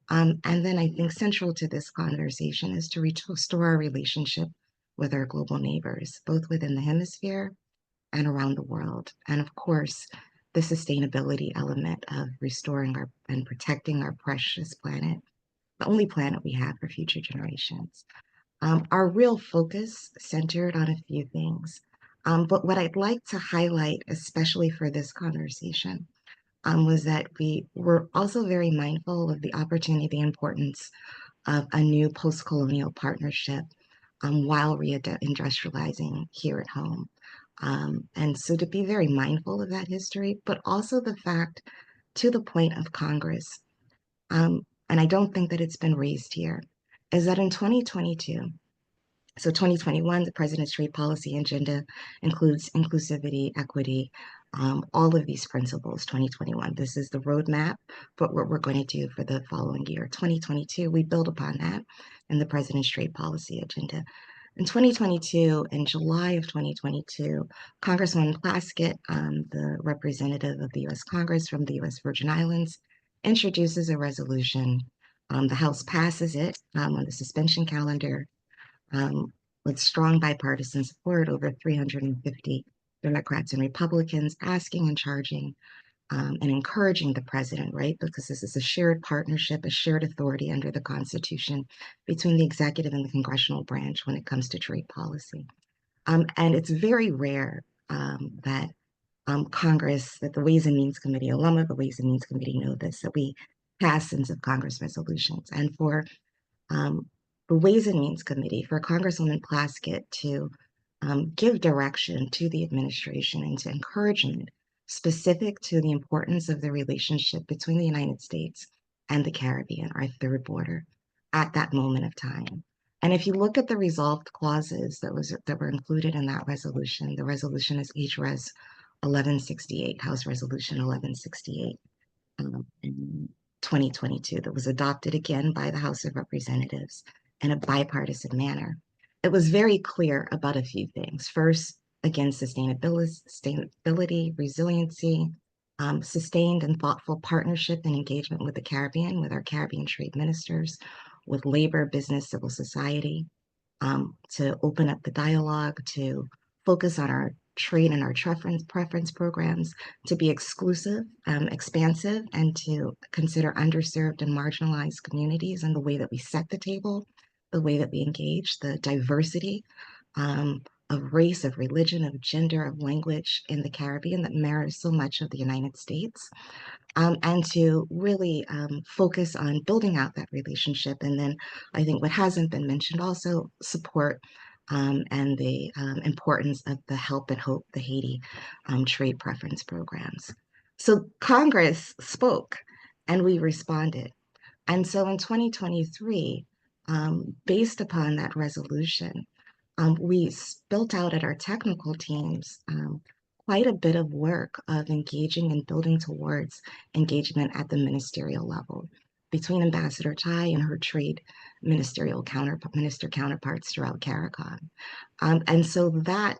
And then I think central to this conversation is to restore our relationship with our global neighbors, both within the hemisphere and around the world. And of course, the sustainability element of restoring our and protecting our precious planet, the only planet we have for future generations. Our real focus centered on a few things. But what I'd like to highlight, especially for this conversation, was that we were also very mindful of the opportunity, the importance of a new post-colonial partnership while reindustrializing here at home. And so to be very mindful of that history, but also the fact, to the point of Congress, and I don't think that it's been raised here, is that in 2022, so 2021, the president's trade policy agenda includes inclusivity, equity, all of these principles. 2021, this is the roadmap, but what we're going to do for the following year. 2022, we build upon that in the president's trade policy agenda. In 2022, in July of 2022, Congresswoman Plaskett, the representative of the U.S. Congress from the U.S. Virgin Islands, introduces a resolution. The House passes it on the suspension calendar with strong bipartisan support, over 350 Democrats and Republicans asking and charging and encouraging the president, right? Because this is a shared partnership, a shared authority under the Constitution between the executive and the congressional branch when it comes to trade policy. And it's very rare that Congress, that the Ways and Means Committee, alum of the Ways and Means Committee know this, that we pass sins of Congress resolutions. And for the Ways and Means Committee, for Congresswoman Plaskett to give direction to the administration and to encouragement specific to the importance of the relationship between the United States and the Caribbean, our third border, at that moment of time. And if you look at the resolved clauses that were included in that resolution, the resolution is HRES 1168, House Resolution 1168 in 2022, that was adopted again by the House of Representatives in a bipartisan manner. It was very clear about a few things. First, again, sustainability, resiliency, sustained and thoughtful partnership and engagement with the Caribbean, with our Caribbean trade ministers, with labor, business, civil society, to open up the dialogue, to focus on our trade and our preference programs, to be exclusive, expansive, and to consider underserved and marginalized communities and the way that we set the table, the way that we engage, the diversity of race, of religion, of gender, of language in the Caribbean that mirrors so much of the United States, and to really focus on building out that relationship. And then I think what hasn't been mentioned also support and the importance of the Help and Hope, the Haiti trade preference programs. So Congress spoke and we responded. And so in 2023, based upon that resolution, we built out at our technical teams quite a bit of work of engaging and building towards engagement at the ministerial level between Ambassador Tai and her trade minister counterparts throughout CARICOM. And so that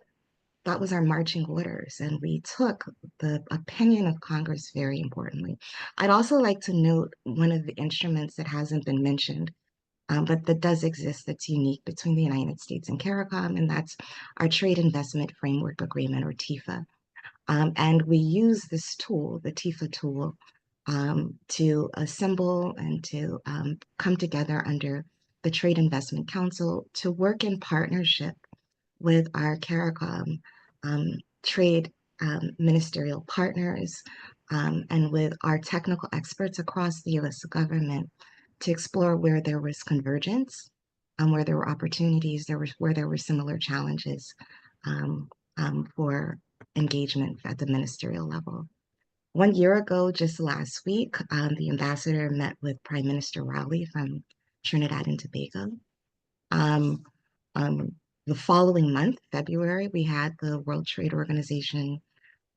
was our marching orders, and we took the opinion of Congress very importantly. I'd also like to note one of the instruments that hasn't been mentioned, but that does exist that's unique between the United States and CARICOM, and that's our Trade Investment Framework Agreement, or TIFA. And we use this tool, the TIFA tool, to assemble and to come together under the Trade Investment Council to work in partnership with our CARICOM trade ministerial partners and with our technical experts across the US government to explore where there was convergence, where there were opportunities, where there were similar challenges for engagement at the ministerial level. 1 year ago, just last week, the ambassador met with Prime Minister Rowley from Trinidad and Tobago. Um, um, the following month, February, we had the World Trade Organization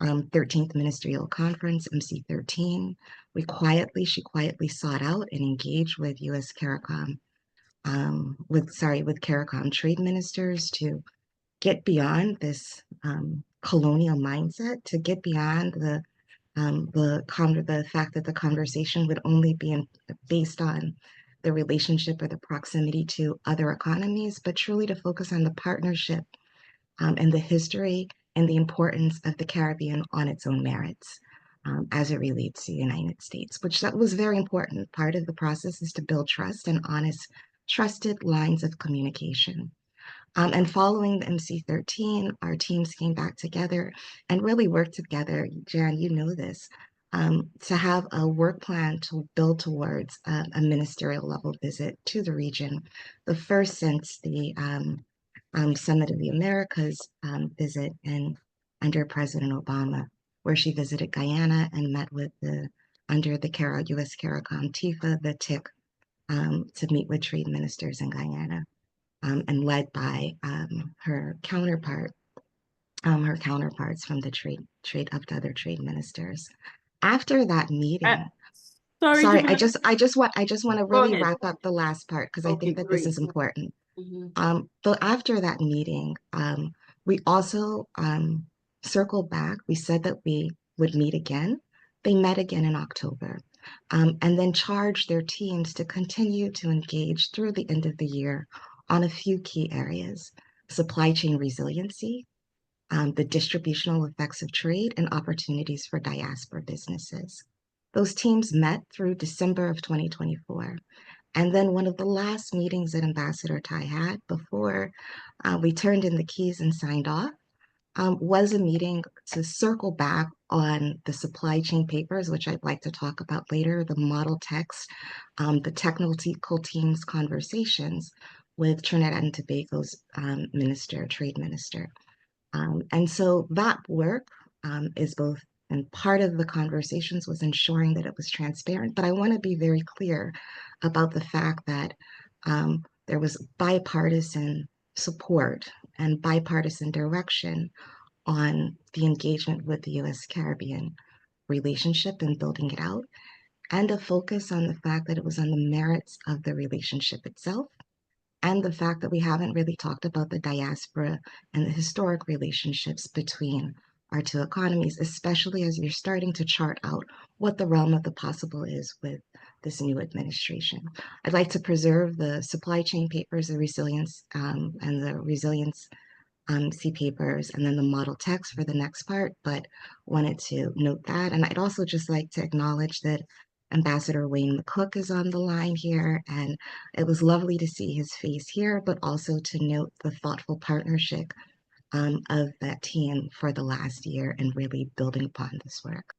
13th Ministerial Conference, MC13. She quietly sought out and engaged with U.S. CARICOM, with CARICOM trade ministers to get beyond this colonial mindset, to get beyond the fact that the conversation would only be based on the relationship or the proximity to other economies, but truly to focus on the partnership and the history and the importance of the Caribbean on its own merits as it relates to the United States, which that was very important. Part of the process is to build trust and honest, trusted lines of communication. And following the MC13, our teams came back together and really worked together. Jan, you know this, to have a work plan to build towards a ministerial level visit to the region, the first since the Summit of the Americas visit under President Obama, where she visited Guyana and met with under the U.S. CARICOM TIFA, the TIC, to meet with trade ministers in Guyana. And led by her counterparts from the trade up to other trade ministers. After that meeting, Sorry, sorry, Joanna. I just want to Go really ahead. wrap up the last part because I Okay, think that this great. is important. Mhm. But after that meeting, we also circled back. We said that we would meet again. They met again in October, and then charged their teams to continue to engage through the end of the year on a few key areas: supply chain resiliency, the distributional effects of trade, and opportunities for diaspora businesses. Those teams met through December of 2024. And then one of the last meetings that Ambassador Tai had before we turned in the keys and signed off was a meeting to circle back on the supply chain papers, which I'd like to talk about later, the model text, the technical team's conversations with Trinidad and Tobago's trade minister. And so that work is both, and part of the conversations was ensuring that it was transparent. But I want to be very clear about the fact that there was bipartisan support and bipartisan direction on the engagement with the US Caribbean relationship and building it out, and a focus on the fact that it was on the merits of the relationship itself, and the fact that we haven't really talked about the diaspora and the historic relationships between our two economies, especially as you're starting to chart out what the realm of the possible is with this new administration. I'd like to preserve the supply chain papers, the resilience and the resilience C papers, and then the model text for the next part, but wanted to note that. And I'd also just like to acknowledge that Ambassador Wayne McCook is on the line here, and it was lovely to see his face here, but also to note the thoughtful partnership of that team for the last year and really building upon this work.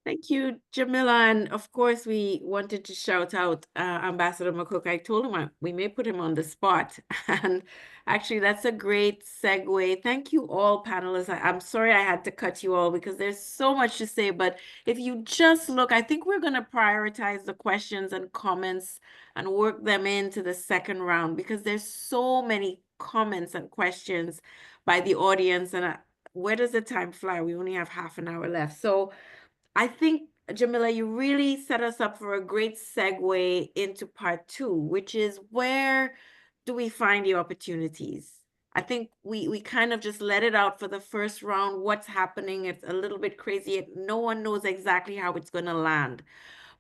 Thank you, Jamila. And of course, we wanted to shout out Ambassador McCook. I told him we may put him on the spot. And actually, that's a great segue. Thank you all, panelists. I'm sorry I had to cut you all because there's so much to say. But if you just look, I think we're going to prioritize the questions and comments and work them into the second round because there's so many comments and questions by the audience. And where does the time fly? We only have half an hour left. So I think, Jamila, you really set us up for a great segue into part two, which is where do we find the opportunities? I think we kind of just let it out for the first round. What's happening? It's a little bit crazy. No one knows exactly how it's going to land.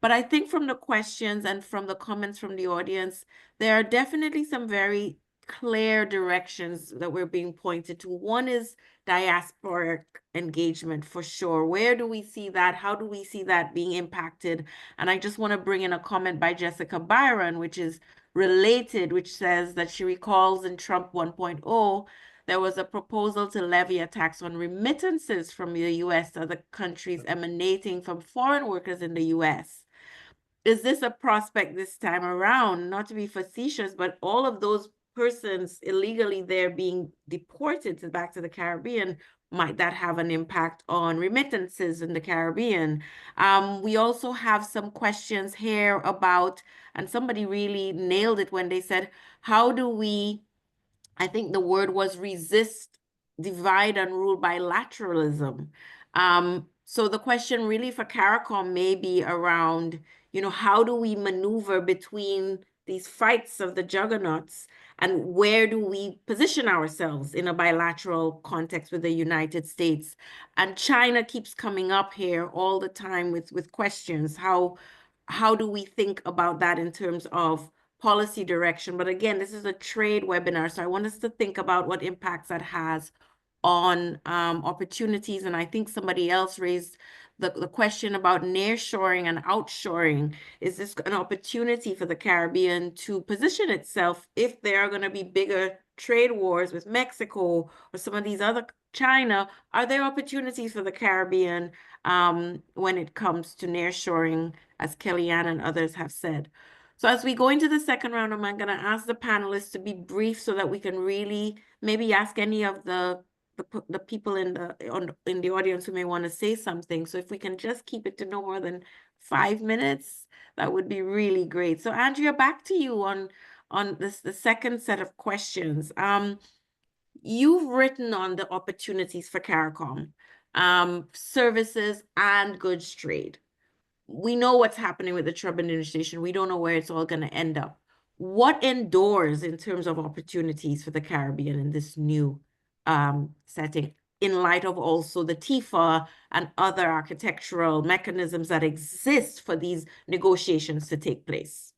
But I think from the questions and from the comments from the audience, there are definitely some very clear directions that we're being pointed to. One is diasporic engagement for sure. Where do we see that? How do we see that being impacted? And I just want to bring in a comment by Jessica Byron, which is related, which says that she recalls in Trump 1.0, there was a proposal to levy a tax on remittances from the US to other countries emanating from foreign workers in the US. Is this a prospect this time around? Not to be facetious, but all of those persons illegally there being deported back to the Caribbean, might that have an impact on remittances in the Caribbean? We also have some questions here about, and somebody really nailed it when they said, how do we, I think the word was resist, divide, and rule bilateralism. So the question really for CARICOM may be around, how do we maneuver between these fights of the juggernauts and where do we position ourselves in a bilateral context with the United States? And China keeps coming up here all the time with questions. How do we think about that in terms of policy direction? But again, this is a trade webinar, so I want us to think about what impacts that has on opportunities. And I think somebody else raised the question about nearshoring and outshoring. Is this an opportunity for the Caribbean to position itself if there are going to be bigger trade wars with Mexico or some of these other, China? Are there opportunities for the Caribbean when it comes to nearshoring, as Kellyanne and others have said? So as we go into the second round, I'm going to ask the panelists to be brief so that we can really maybe ask any of the people in the audience who may want to say something. So if we can just keep it to no more than 5 minutes, that would be really great. So Andrea, back to you on the second set of questions. You've written on the opportunities for CARICOM, services and goods trade. We know what's happening with the Trump administration. We don't know where it's all going to end up. What endures in terms of opportunities for the Caribbean in this new setting, in light of also the TIFA and other architectural mechanisms that exist for these negotiations to take place?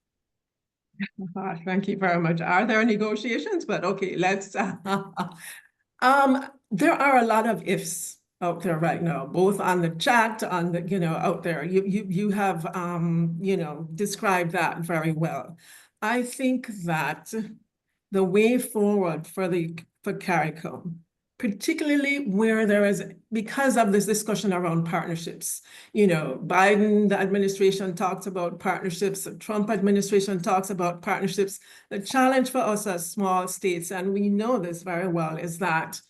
Thank you very much. Are there negotiations? But okay, let's. There are a lot of ifs out there right now, both on the chat, on the out there. You have described that very well. I think that the way forward for CARICOM, particularly where there is, because of this discussion around partnerships, Biden, the administration talks about partnerships, the Trump administration talks about partnerships. The challenge for us as small states, and we know this very well, is that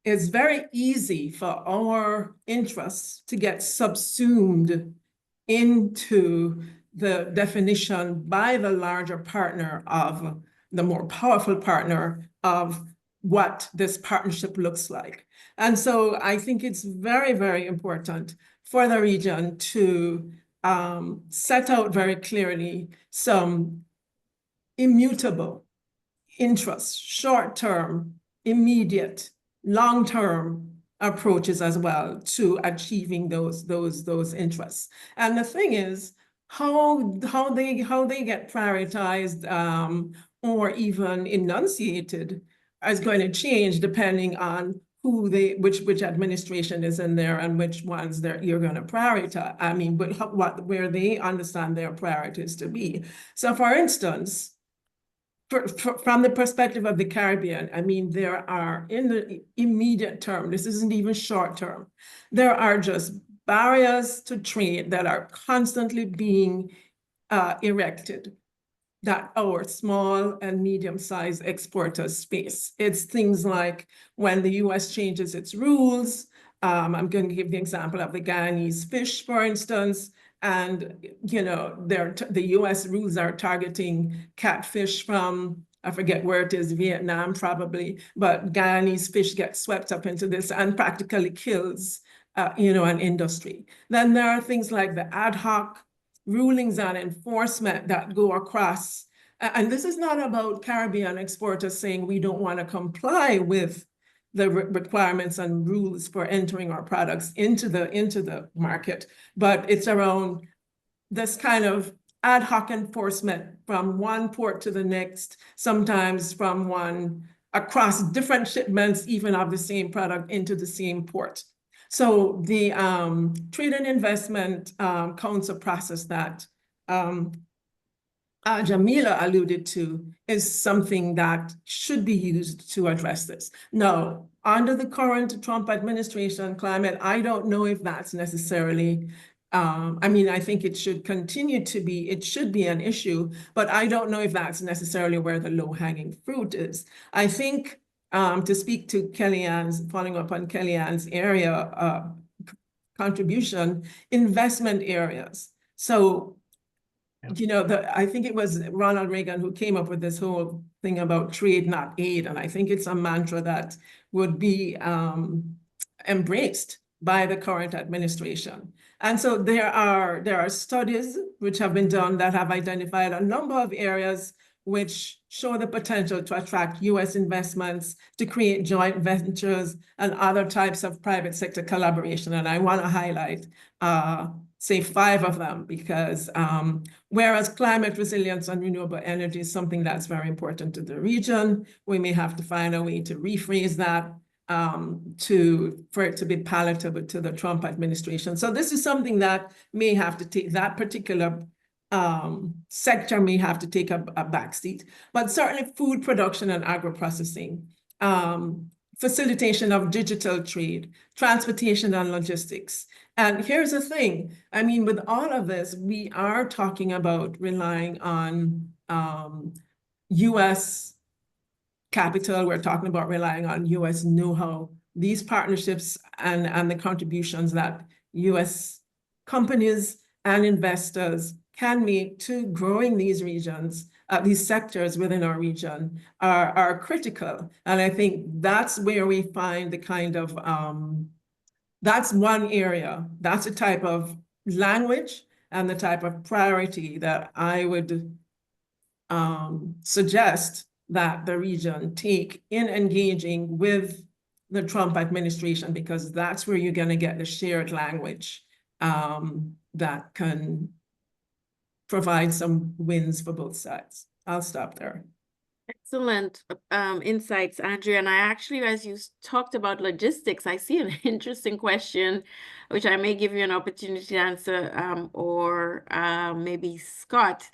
it's very easy for our interests to get subsumed into the definition by the larger partner of the more powerful partner of what this partnership looks like. And so I think it's very, very important for the region to set out very clearly some immutable interests, short-term, immediate, long-term approaches as well to achieving those interests. And the thing is, how they get prioritized or even enunciated is going to change depending on which administration is in there and which ones you're going to prioritize. I mean, but where they understand their priorities to be. So for instance, from the perspective of the Caribbean, I mean, there are in the immediate term, this isn't even short term, there are just barriers to trade that are constantly being erected that our small and medium-sized exporters face. It's things like when the US changes its rules. I'm going to give the example of the Guyanese fish, for instance, and the US rules are targeting catfish from, I forget where it is, Vietnam probably, but Guyanese fish get swept up into this and practically kills an industry. Then there are things like the ad hoc rulings on enforcement that go across. And this is not about Caribbean exporters saying we don't want to comply with the requirements and rules for entering our products into the market, but it's around this kind of ad hoc enforcement from one port to the next, sometimes from one across different shipments, even of the same product into the same port. So the Trade and Investment Council process that Jamila alluded to is something that should be used to address this. Now, under the current Trump administration climate, I don't know if that's necessarily, I mean, I think it should continue to be, it should be an issue, but I don't know if that's necessarily where the low-hanging fruit is. I think to speak to Kellyanne's, following up on Kellyanne's area contribution, investment areas. So I think it was Ronald Reagan who came up with this whole thing about trade, not aid. And I think it's a mantra that would be embraced by the current administration. And so there are studies which have been done that have identified a number of areas which show the potential to attract US investments, to create joint ventures and other types of private sector collaboration. And I want to highlight say 5 of them, because whereas climate resilience and renewable energy is something that's very important to the region, we may have to find a way to rephrase that for it to be palatable to the Trump administration. So this is something that may have to take, that particular sector may have to take a backseat, but certainly food production and agro-processing, facilitation of digital trade, transportation and logistics. And here's the thing, I mean, with all of this, we are talking about relying on US capital, we're talking about relying on US know-how. These partnerships and the contributions that US companies and investors can make to growing these regions, these sectors within our region are critical. And I think that's where we find the kind of, that's one area, that's a type of language and the type of priority that I would suggest that the region take in engaging with the Trump administration, because that's where you're going to get the shared language that can provide some wins for both sides. I'll stop there. Excellent insights, Andrea. And I actually, as you talked about logistics, I see an interesting question, which I may give you an opportunity to answer, or maybe Scott.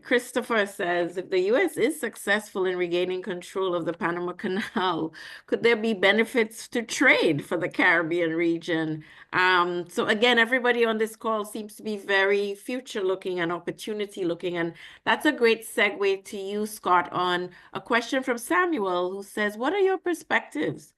Christopher says, if the U.S. is successful in regaining control of the Panama Canal, could there be benefits to trade for the Caribbean region? So again, everybody on this call seems to be very future-looking and opportunity-looking, and that's a great segue to you, Scott, on a question from Samuel, who says, what are your perspectives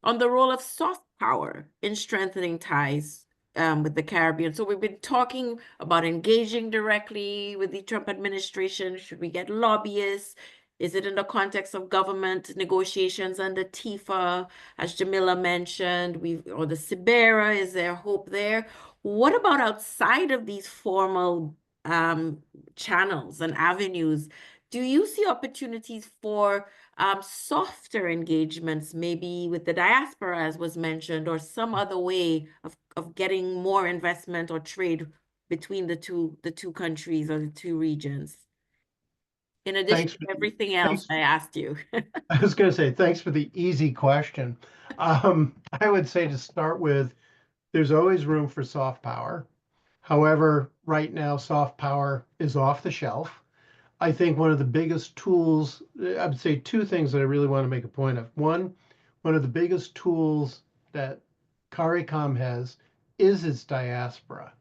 on the role of soft power in strengthening ties with the Caribbean? So we've been talking about engaging directly with the Trump administration. Should we get lobbyists? Is it in the context of government negotiations under TIFA, as Jamila mentioned, or the Sibera? Is there hope there? What about outside of these formal channels and avenues? Do you see opportunities for softer engagements, maybe with the diaspora, as was mentioned, or some other way of getting more investment or trade between the two countries or the two regions? In addition Thanks. to everything else I asked you. I was going to say, thanks for the easy question. I would say to start with, there's always room for soft power. However, right now, soft power is off the shelf. I think one of the biggest tools, I would say two things that I really want to make a point of. One of the biggest tools that CARICOM has is its diaspora.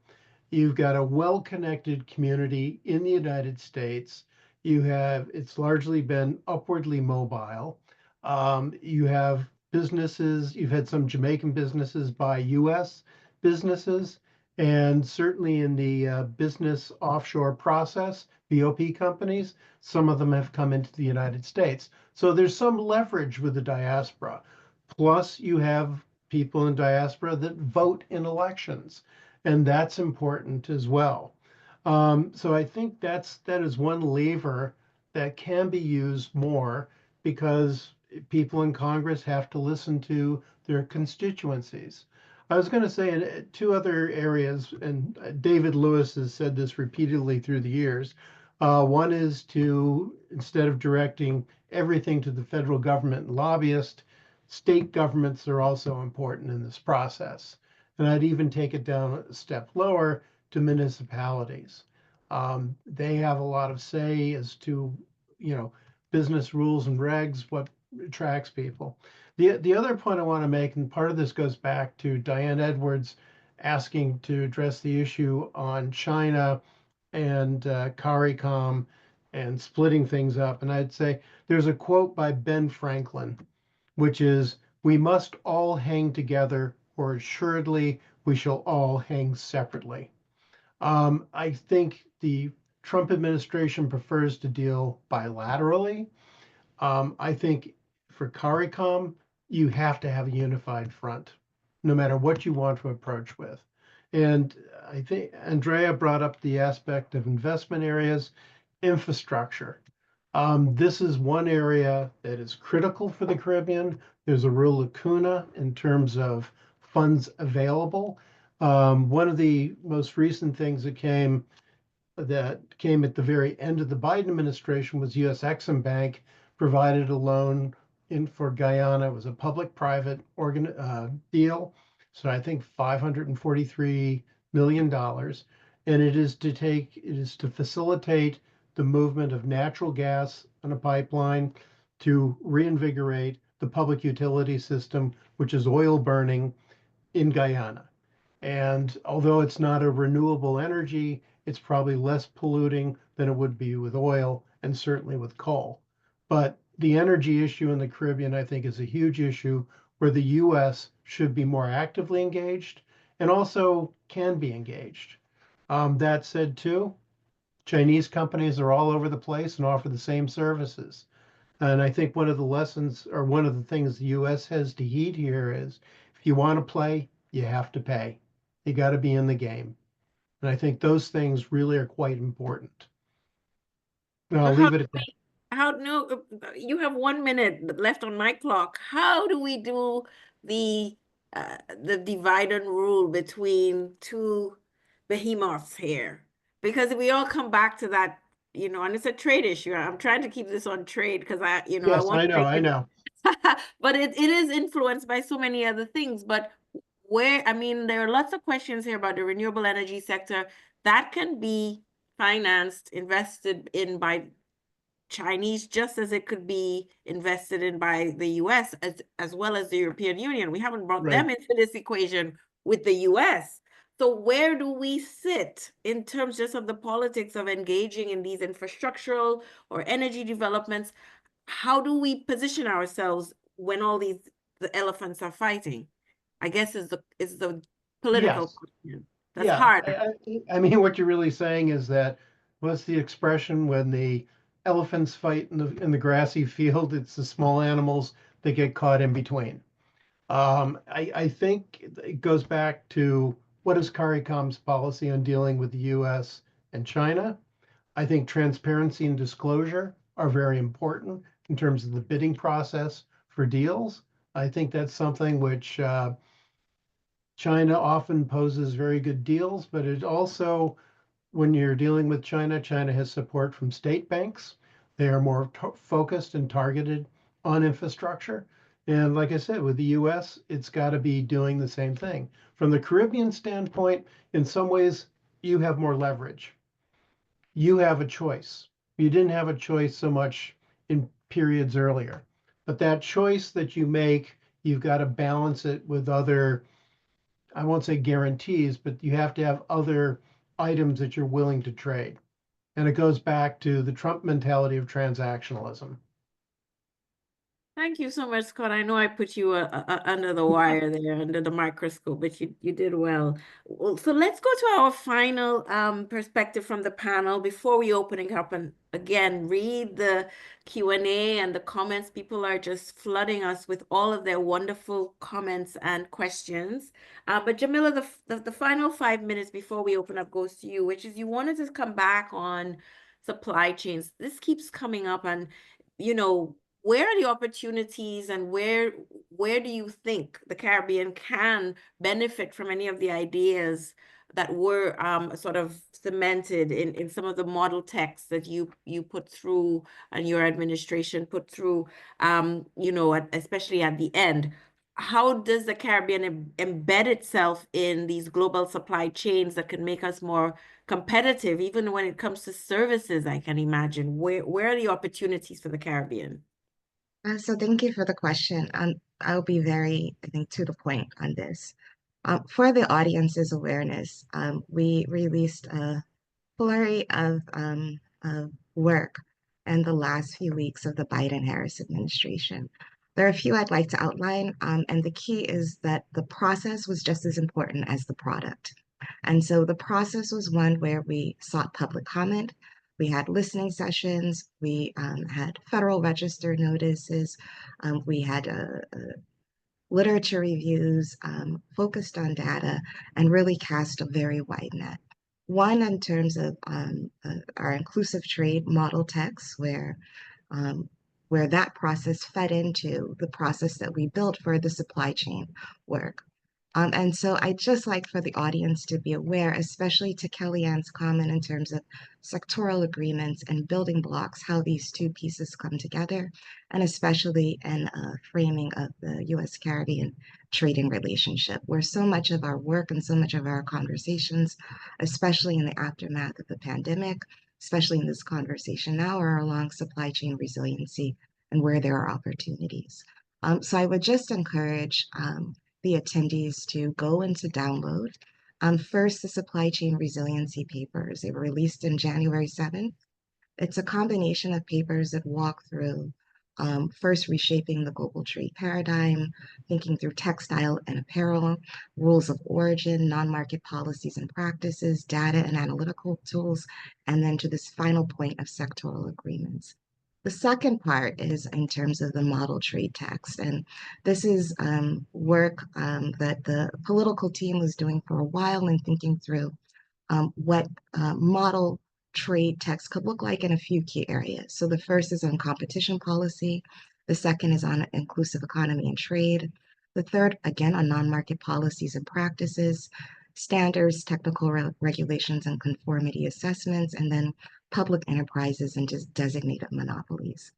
You've got a well-connected community in the United States. It's largely been upwardly mobile. You have businesses, you've had some Jamaican businesses buy US businesses, and certainly in the business offshore process, BOP companies, some of them have come into the United States. So there's some leverage with the diaspora. Plus, you have people in diaspora that vote in elections, and that's important as well. So I think that is one lever that can be used more because people in Congress have to listen to their constituencies. I was going to say in two other areas, and David Lewis has said this repeatedly through the years. One is to, instead of directing everything to the federal government and lobbyists, state governments are also important in this process. And I'd even take it down a step lower to municipalities. They have a lot of say as to, you know, business rules and regs, what attracts people. The other point I want to make, and part of this goes back to Diane Edwards asking to address the issue on China and CARICOM and splitting things up. And I'd say there's a quote by Ben Franklin, which is, "We must all hang together, or assuredly we shall all hang separately." I think the Trump administration prefers to deal bilaterally. I think for CARICOM, you have to have a unified front, no matter what you want to approach with. And I think Andrea brought up the aspect of investment areas, infrastructure. This is one area that is critical for the Caribbean. There's a real lacuna in terms of funds available. One of the most recent things that came at the very end of the Biden administration was US Exim Bank provided a loan in for Guyana. It was a public-private deal. So I think $543 million. And it is to facilitate the movement of natural gas on a pipeline to reinvigorate the public utility system, which is oil burning in Guyana. And although it's not a renewable energy, it's probably less polluting than it would be with oil and certainly with coal. But the energy issue in the Caribbean, I think, is a huge issue where the US should be more actively engaged and also can be engaged. That said, too, Chinese companies are all over the place and offer the same services. And I think one of the lessons or one of the things the US has to heed here is if you want to play, you have to pay. You got to be in the game. And I think those things really are quite important. And So I'll how leave it at that. how no you have 1 minute left on my clock. How do we do the divide and rule between two behemoths here? Because we all come back to that, and it's a trade issue. I'm trying to keep this on trade because I Yes, want I to know, make I it, know. but it is influenced by so many other things. But I mean, there are lots of questions here about the renewable energy sector that can be financed, invested in by Chinese, just as it could be invested in by the US as well as the European Union. We haven't brought Right. them into this equation with the US. So where do we sit in terms just of the politics of engaging in these infrastructural or energy developments? How do we position ourselves when all the elephants are fighting? I guess is the political Yes. question. That's Yeah. hard. I mean, what you're really saying is that what's the expression when the elephants fight in the grassy field? It's the small animals that get caught in between. I think it goes back to what is CARICOM's policy on dealing with the US and China. I think transparency and disclosure are very important in terms of the bidding process for deals. I think that's something which China often poses very good deals, but it also, when you're dealing with China, China has support from state banks. They are more focused and targeted on infrastructure. And like I said, with the US, it's got to be doing the same thing. From the Caribbean standpoint, in some ways, you have more leverage. You have a choice. You didn't have a choice so much in periods earlier. But that choice that you make, you've got to balance it with other, I won't say guarantees, but you have to have other items that you're willing to trade. And it goes back to the Trump mentality of transactionalism. Thank you so much, Scott. I know I put you under the wire there, under the microscope, but you did well. Well, so let's go to our final perspective from the panel before we open it up and again read the Q&A and the comments. People are just flooding us with all of their wonderful comments and questions. But Jamila, the final 5 minutes before we open up goes to you, which is you wanted to come back on supply chains. This keeps coming up and you know, where are the opportunities and where do you think the Caribbean can benefit from any of the ideas that were sort of cemented in some of the model texts that you put through and your administration put through, especially at the end? How does the Caribbean embed itself in these global supply chains that can make us more competitive, even when it comes to services? I can imagine. Where are the opportunities for the Caribbean? So thank you for the question. I'll be very, I think, to the point on this. For the audience's awareness, we released a flurry of work in the last few weeks of the Biden-Harris administration. There are a few I'd like to outline, and the key is that the process was just as important as the product. And so the process was one where we sought public comment. We had listening sessions. We had Federal Register notices. We had literature reviews, focused on data, and really cast a very wide net. One, in terms of our inclusive trade model text, where that process fed into the process that we built for the supply chain work. And so I'd just like for the audience to be aware, especially to Kellyanne's comment in terms of sectoral agreements and building blocks, how these two pieces come together, and especially in framing of the U.S. Caribbean trading relationship, where so much of our work and so much of our conversations, especially in the aftermath of the pandemic, especially in this conversation now, are along supply chain resiliency and where there are opportunities. So I would just encourage the attendees to go and to download. First, the supply chain resiliency papers. They were released in January 7th. It's a combination of papers that walk through first reshaping the global trade paradigm, thinking through textile and apparel, rules of origin, non-market policies and practices, data and analytical tools, and then to this final point of sectoral agreements. The second part is in terms of the model trade text, and this is work that the political team was doing for a while and thinking through what model trade text could look like in a few key areas. So the first is on competition policy. The second is on inclusive economy and trade. The third, again, on non-market policies and practices, standards, technical regulations and conformity assessments, and then public enterprises and just designated monopolies.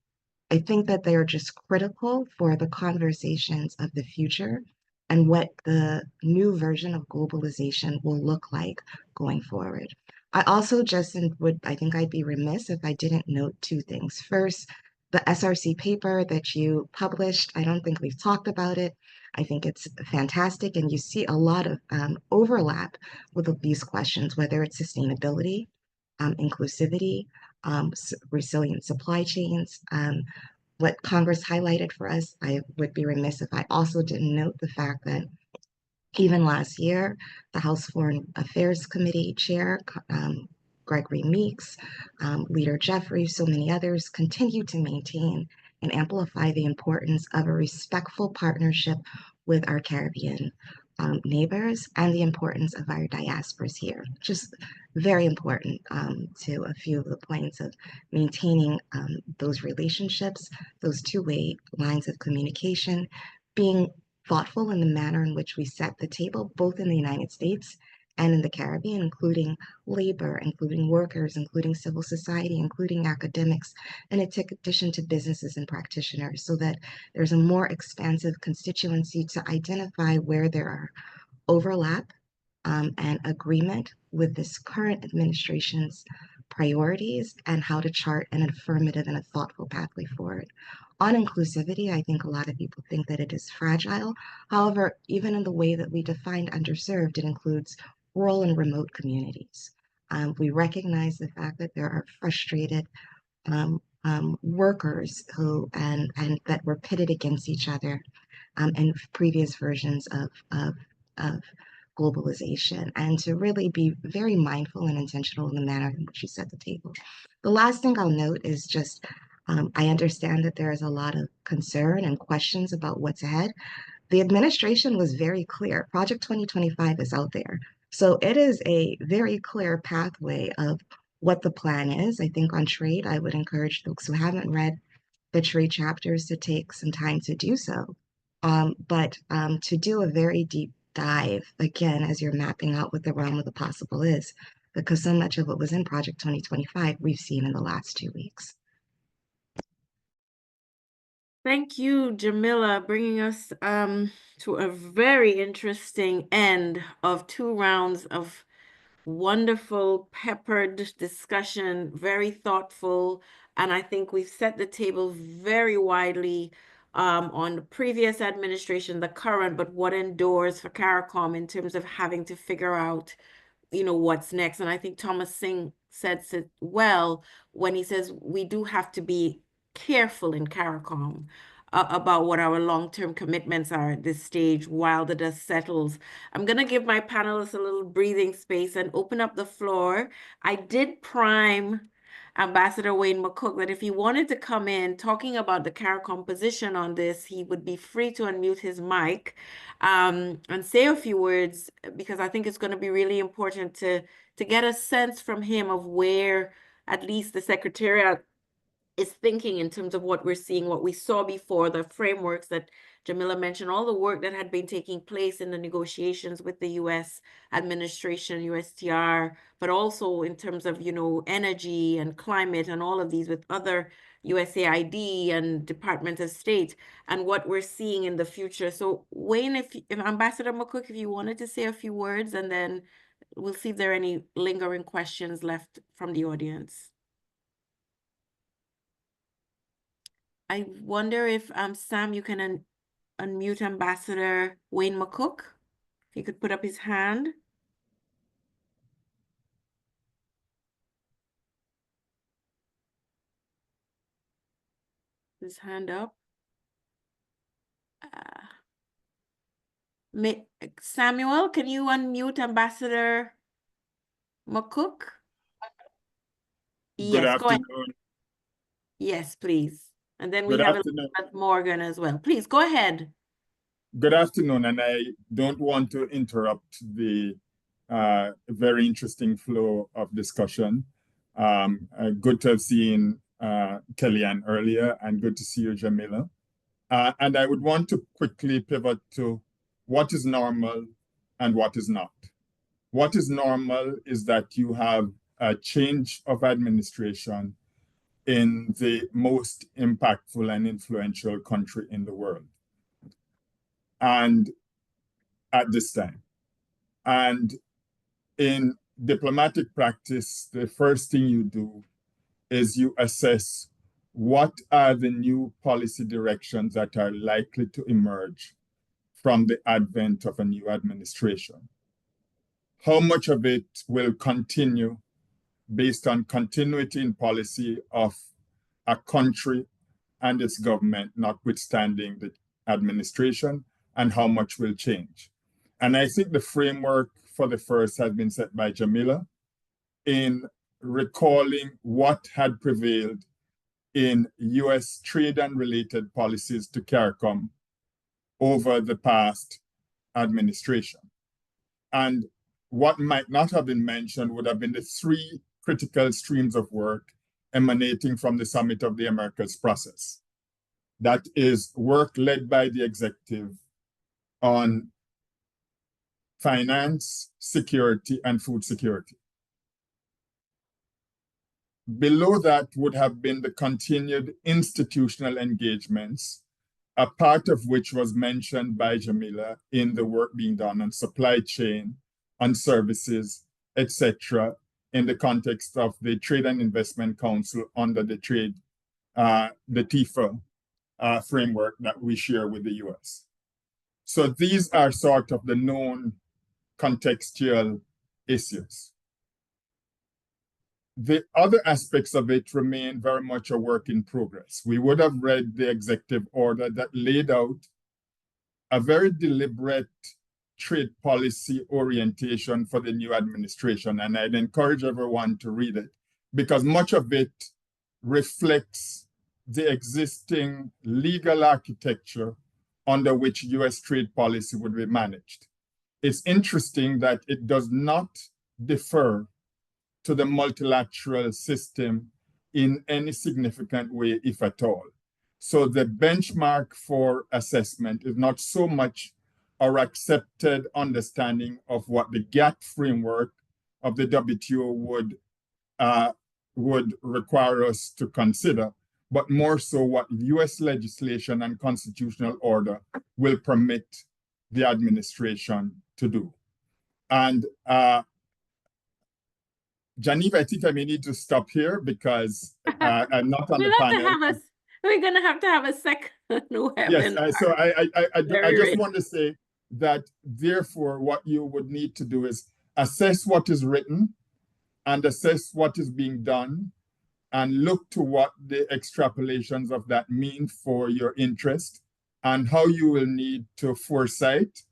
I think that they are just critical for the conversations of the future and what the new version of globalization will look like going forward. I also just I think I'd be remiss if I didn't note two things. First, the SRC paper that you published, I don't think we've talked about it. I think it's fantastic, and you see a lot of overlap with these questions, whether it's sustainability, inclusivity, resilient supply chains, what Congress highlighted for us. I would be remiss if I also didn't note the fact that even last year, the House Foreign Affairs Committee Chair, Gregory Meeks, Leader Jeffrey, so many others continue to maintain and amplify the importance of a respectful partnership with our Caribbean neighbors and the importance of our diasporas here. Just very important to a few of the points of maintaining those relationships, those two-way lines of communication, being thoughtful in the manner in which we set the table, both in the United States and in the Caribbean, including labor, including workers, including civil society, including academics, in addition to businesses and practitioners, so that there's a more expansive constituency to identify where there are overlap and agreement with this current administration's priorities and how to chart an affirmative and a thoughtful pathway forward. On inclusivity, I think a lot of people think that it is fragile. However, even in the way that we defined underserved, it includes rural and remote communities. We recognize the fact that there are frustrated workers who and that were pitted against each other in previous versions of globalization, and to really be very mindful and intentional in the manner in which you set the table. The last thing I'll note is just I understand that there is a lot of concern and questions about what's ahead. The administration was very clear. Project 2025 is out there. So it is a very clear pathway of what the plan is. I think on trade, I would encourage folks who haven't read the trade chapters to take some time to do so. But to do a very deep dive, again, as you're mapping out what the realm of the possible is, because so much of what was in Project 2025 we've seen in the last 2 weeks. Thank you, Jamila, bringing us to a very interesting end of 2 rounds of wonderful, peppered discussion, very thoughtful, and I think we've set the table very widely on the previous administration, the current, but what endures for CARICOM in terms of having to figure out what's next. And I think Thomas Singh says it well when he says we do have to be careful in CARICOM about what our long-term commitments are at this stage while the dust settles. I'm going to give my panelists a little breathing space and open up the floor. I did prime Ambassador Wayne McCook that if he wanted to come in talking about the CARICOM position on this, he would be free to unmute his mic and say a few words, because I think it's going to be really important to get a sense from him of where at least the Secretariat is thinking in terms of what we're seeing, what we saw before, the frameworks that Jamila mentioned, all the work that had been taking place in the negotiations with the US administration, USTR, but also in terms of, energy and climate and all of these with other USAID and Department of State, and what we're seeing in the future. So Wayne, if Ambassador McCook, if you wanted to say a few words, and then we'll see if there are any lingering questions left from the audience. I wonder if Sam, you can unmute Ambassador Wayne McCook. If he could put up his hand. His hand up. Samuel, can you unmute Ambassador McCook? Good Yes, go ahead. afternoon. Yes, please. And then we Good have afternoon. Elizabeth Morgan as well. Please go ahead. Good afternoon, and I don't want to interrupt the very interesting flow of discussion. Good to have seen Kellyanne earlier, and good to see you, Jamila. And I would want to quickly pivot to what is normal and what is not. What is normal is that you have a change of administration in the most impactful and influential country in the world. And at this time. And in diplomatic practice, the first thing you do is you assess what are the new policy directions that are likely to emerge from the advent of a new administration. How much of it will continue based on continuity in policy of a country and its government, notwithstanding the administration, and how much will change. And I think the framework for the first has been set by Jamila in recalling what had prevailed in US trade and related policies to CARICOM over the past administration. And what might not have been mentioned would have been the 3 critical streams of work emanating from the Summit of the Americas process. That is work led by the executive on finance, security, and food security. Below that would have been the continued institutional engagements, a part of which was mentioned by Jamila in the work being done on supply chain, on services, etc., in the context of the Trade and Investment Council under the TIFA framework that we share with the US. So these are sort of the known contextual issues. The other aspects of it remain very much a work in progress. We would have read the executive order that laid out a very deliberate trade policy orientation for the new administration, and I'd encourage everyone to read it because much of it reflects the existing legal architecture under which US trade policy would be managed. It's interesting that it does not defer to the multilateral system in any significant way, if at all. So the benchmark for assessment is not so much our accepted understanding of what the GATT framework of the WTO would require us to consider, but more so what US legislation and constitutional order will permit the administration to do. And Janive, I think I may need to stop here because I'm not on the panel. We're going to have a second webinar. Yes, so I just want to say that therefore what you would need to do is assess what is written and assess what is being done and look to what the extrapolations of that mean for your interest and how you will need to foresight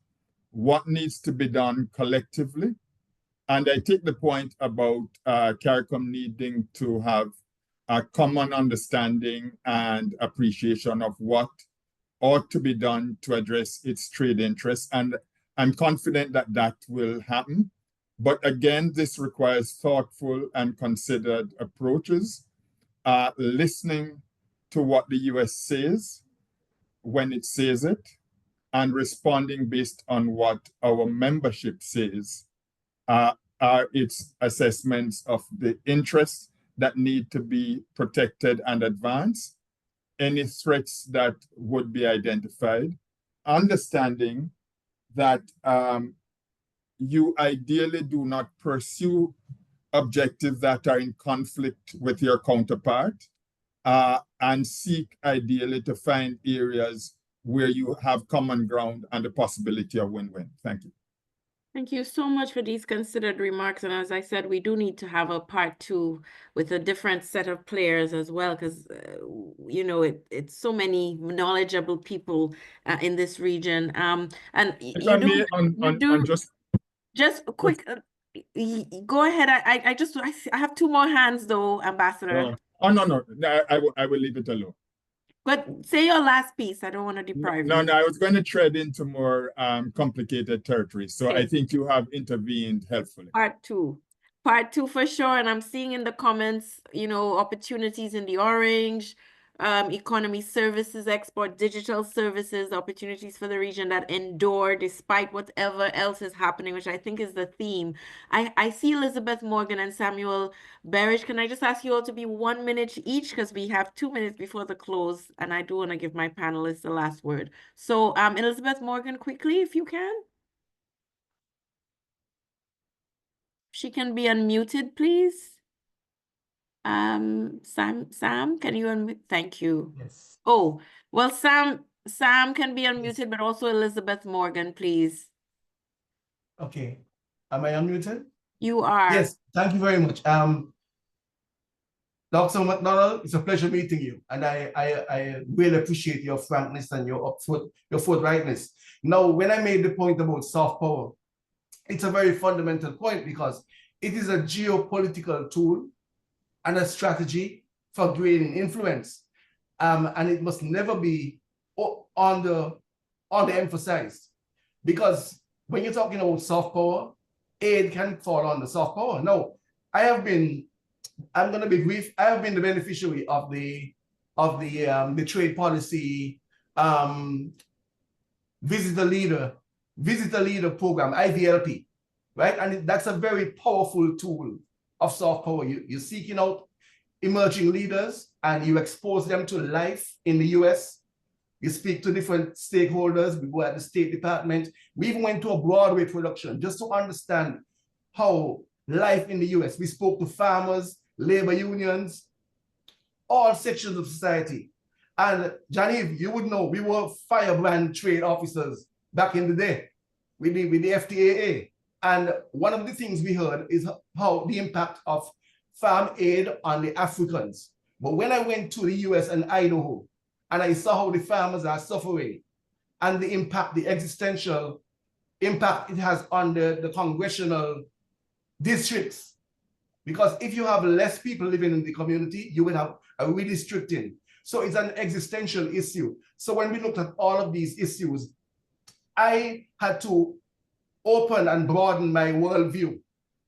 what needs to be done collectively. And I take the point about CARICOM needing to have a common understanding and appreciation of what ought to be done to address its trade interests. And I'm confident that that will happen. But again, this requires thoughtful and considered approaches, listening to what the US says when it says it, and responding based on what our membership says are its assessments of the interests that need to be protected and advanced, any threats that would be identified, understanding that you ideally do not pursue objectives that are in conflict with your counterpart, and seek ideally to find areas where you have common ground and the possibility of win-win. Thank you. Thank you so much for these considered remarks. And as I said, we do need to have a part 2 with a different set of players as well, because, you know, it's so many knowledgeable people in this region. And just quick, go ahead. I have 2 more hands though, Ambassador. No, I will leave it alone. But say your last piece. I don't want to deprive you. No, I was going to tread into more complicated territory. So okay. I think you have intervened helpfully. Part 2 for sure. And I'm seeing in the comments, you know, opportunities in the orange, economy services, export, digital services, opportunities for the region that endure despite whatever else is happening, which I think is the theme. I see Elizabeth Morgan and Samuel Berridge. Can I just ask you all to be 1 minute each, because we have 2 minutes before the close, and I do want to give my panelists the last word. So Elizabeth Morgan, quickly, if you can. She can be unmuted, please. Sam, can you unmute? Thank you. Yes. Oh, well, Sam can be unmuted, yes. But also Elizabeth Morgan, please. Okay. Am I unmuted? You are. Yes. Thank you very much. Dr. McDonald, it's a pleasure meeting you, and I really appreciate your frankness and your forthrightness. Now, when I made the point about soft power, it's a very fundamental point because it is a geopolitical tool and a strategy for gaining influence, and it must never be underemphasized, because when you're talking about soft power, aid can fall under soft power. No, I'm going to be brief. I have been the beneficiary of the trade policy visitor leader program, IVLP, right? And that's a very powerful tool of soft power. You're seeking out emerging leaders and you expose them to life in the US. You speak to different stakeholders. We go at the State Department. We even went to a Broadway production just to understand how life in the US. We spoke to farmers, labor unions, all sections of society. And Johnny, you would know, we were firebrand trade officers back in the day with the FTAA. And one of the things we heard is how the impact of farm aid on the Africans. But when I went to the US and Idaho, and I saw how the farmers are suffering and the impact, the existential impact it has on the congressional districts. Because if you have less people living in the community, you will have a redistricting. So it's an existential issue. So when we looked at all of these issues, I had to open and broaden my worldview.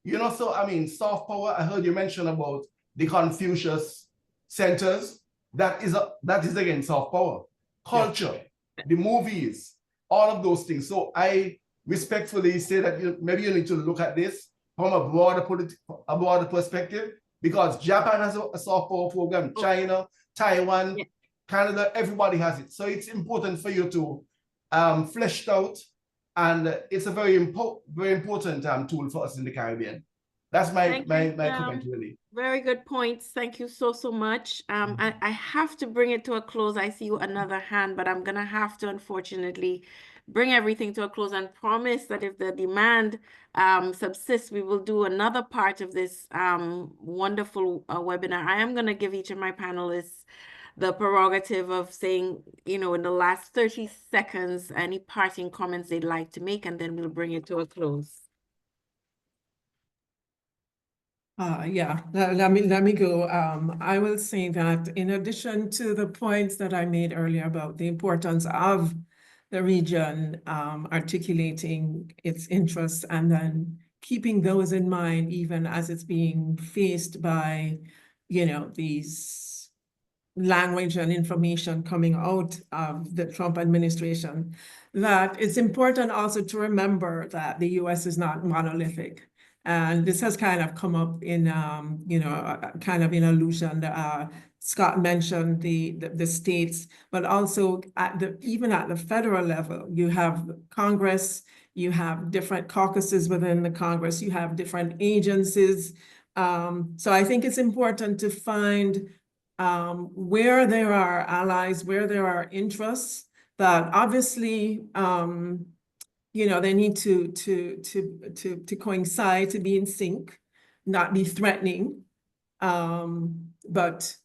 You know, so I mean, soft power, I heard you mention about the Confucius centers. That is again soft power. Culture, the movies, all of those things. So I respectfully say that maybe you need to look at this from a broader perspective, because Japan has a soft power program, China, Taiwan, Canada, everybody has it. So it's important for you to flesh it out, and it's a very important tool for us in the Caribbean. That's my comment, really. Very good points. Thank you so much. I have to bring it to a close. I see another hand, but I'm gonna have to unfortunately bring everything to a close and promise that if the demand subsists, we will do another part of this wonderful webinar. I am gonna give each of my panelists the prerogative of saying, you know, in the last 30 seconds, any parting comments they'd like to make, and then we'll bring it to a close. Let me go. I will say that in addition to the points that I made earlier about the importance of the region articulating its interests and then keeping those in mind, even as it's being faced by, you know, these language and information coming out of the Trump administration, that it's important also to remember that the US is not monolithic. And this has kind of come up in, you know, kind of in allusion. Scott mentioned the states, but also even at the federal level, you have Congress, you have different caucuses within the Congress, you have different agencies. So I think it's important to find where there are allies, where there are interests that obviously, you know, they need to coincide, to be in sync, not be threatening, but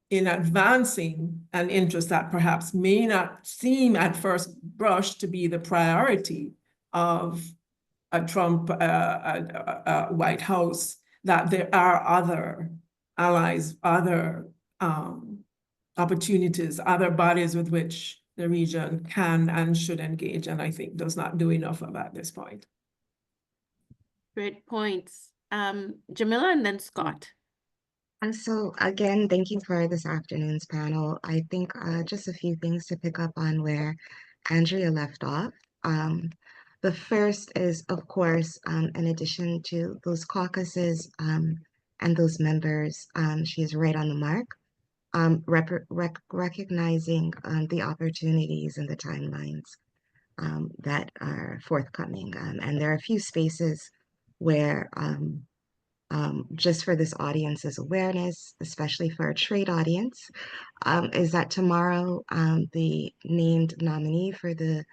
in advancing an interest that perhaps may not seem at first brush to be the priority of a Trump White House, that there are other allies, other opportunities, other bodies with which the region can and should engage, and I think does not do enough of at this point. Great points. Jamila and then Scott. And so again, thank you for this afternoon's panel. I think just a few things to pick up on where Andrea left off. The first is, of course, in addition to those caucuses and those members, she is right on the mark. Recognizing the opportunities and the timelines that are forthcoming. And there are a few spaces where, just for this audience's awareness, especially for a trade audience, is that tomorrow the named nominee for the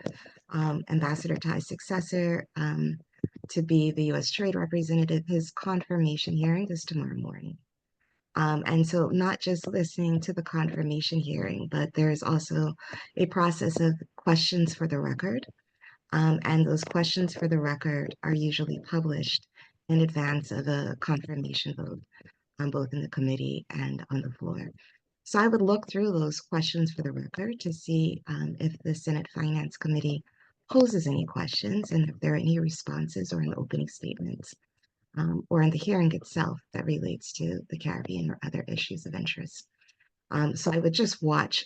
Ambassador Tai's successor to be the U.S. Trade Representative, his confirmation hearing is tomorrow morning. And so not just listening to the confirmation hearing, but there's also a process of questions for the record. And those questions for the record are usually published in advance of a confirmation vote, both in the committee and on the floor. So I would look through those questions for the record to see if the Senate Finance Committee poses any questions and if there are any responses or in opening statements. Or in the hearing itself that relates to the Caribbean or other issues of interest. So I would just watch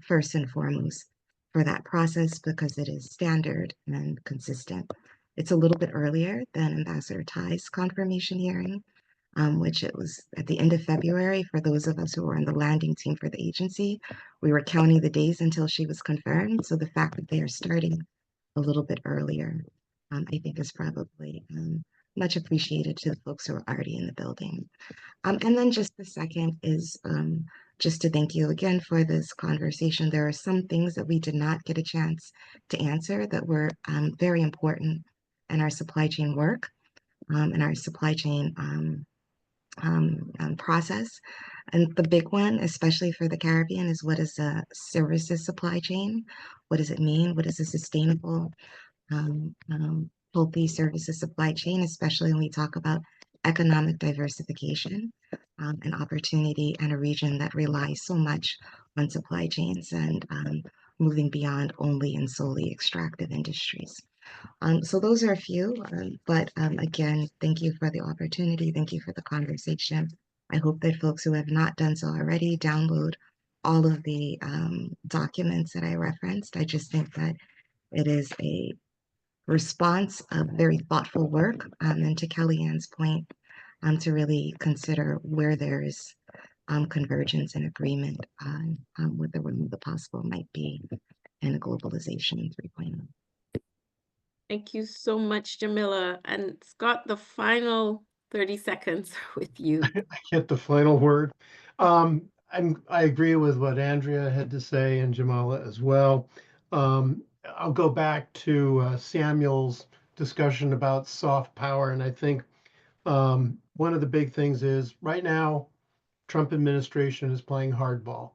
first and foremost for that process because it is standard and consistent. It's a little bit earlier than Ambassador Tai's confirmation hearing, which it was at the end of February. For those of us who were on the landing team for the agency, we were counting the days until she was confirmed. So the fact that they are starting a little bit earlier, I think is probably much appreciated to the folks who are already in the building. And then just the second is just to thank you again for this conversation. There are some things that we did not get a chance to answer that were very important in our supply chain work, in our supply chain process. And the big one, especially for the Caribbean, is what is a services supply chain? What does it mean? What is a sustainable, healthy services supply chain, especially when we talk about economic diversification and opportunity in a region that relies so much on supply chains and moving beyond only and solely extractive industries. So those are a few, but again, thank you for the opportunity. Thank you for the conversation. I hope that folks who have not done so already download all of the documents that I referenced. I just think that it is a response of very thoughtful work, and to Kellyanne's point, to really consider where there is convergence and agreement on what the realm of the possible might be in a globalization 3.0. Thank you so much, Jamila. And Scott, the final 30 seconds with you. I get the final word. I agree with what Andrea had to say and Jamala as well. I'll go back to Samuel's discussion about soft power, and I think one of the big things is right now, Trump administration is playing hardball.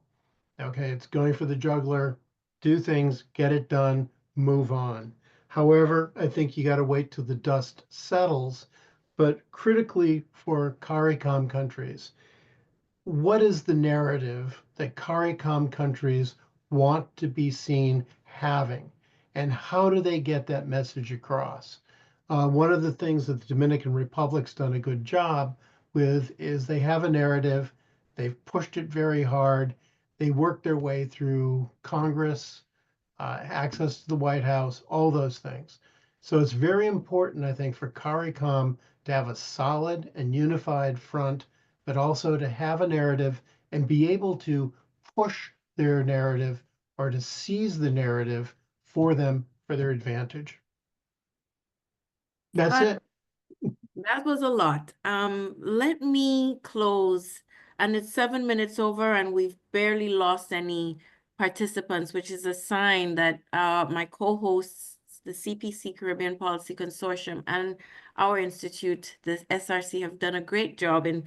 Okay, it's going for the juggler, do things, get it done, move on. However, I think you got to wait till the dust settles. But critically for CARICOM countries, what is the narrative that CARICOM countries want to be seen having? And how do they get that message across? One of the things that the Dominican Republic's done a good job with is they have a narrative, they've pushed it very hard, they work their way through Congress, access to the White House, all those things. So it's very important, I think, for CARICOM to have a solid and unified front, but also to have a narrative and be able to push their narrative or to seize the narrative for them for their advantage. That's Scott, it. that was a lot. Let me close, and it's 7 minutes over, and we've barely lost any participants, which is a sign that my co-hosts, the CPC Caribbean Policy Consortium, and our institute, the SRC, have done a great job in,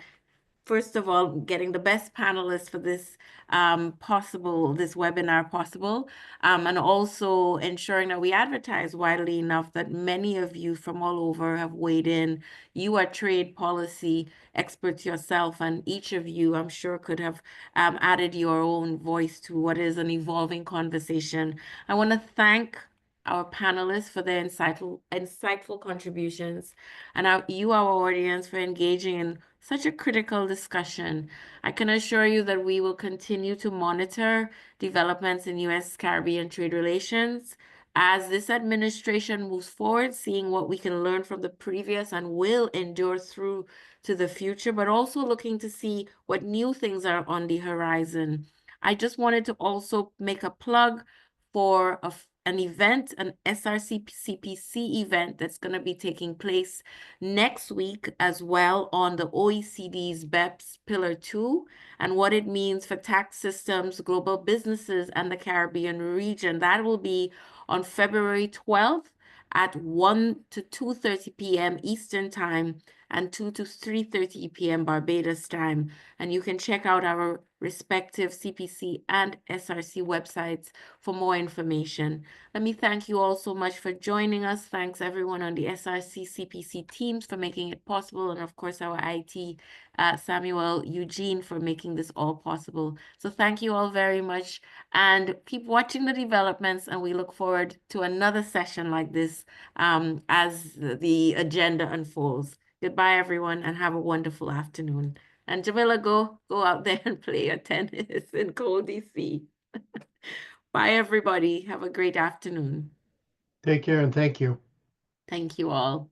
first of all, getting the best panelists for this this webinar possible, and also ensuring that we advertise widely enough that many of you from all over have weighed in. You are trade policy experts yourself, and each of you, I'm sure, could have added your own voice to what is an evolving conversation. I want to thank our panelists for their insightful contributions, and our audience, for engaging in such a critical discussion. I can assure you that we will continue to monitor developments in U.S. Caribbean trade relations as this administration moves forward, seeing what we can learn from the previous and will endure through to the future, but also looking to see what new things are on the horizon. I just wanted to also make a plug for an event, an SRC-CPC event that's going to be taking place next week as well on the OECD's BEPS Pillar 2 and what it means for tax systems, global businesses, and the Caribbean region. That will be on February 12th at 1 to 2:30 p.m. Eastern Time and 2 to 3:30 p.m. Barbados time. And you can check out our respective CPC and SRC websites for more information. Let me thank you all so much for joining us. Thanks everyone on the SRC CPC teams for making it possible. And of course, our IT, Samuel, Eugene, for making this all possible. So thank you all very much, and keep watching the developments. And we look forward to another session like this as the agenda unfolds. Goodbye, everyone, and have a wonderful afternoon. And Jamila, go out there and play your tennis in cold DC. Bye, everybody. Have a great afternoon. Take care and thank you. Thank you all.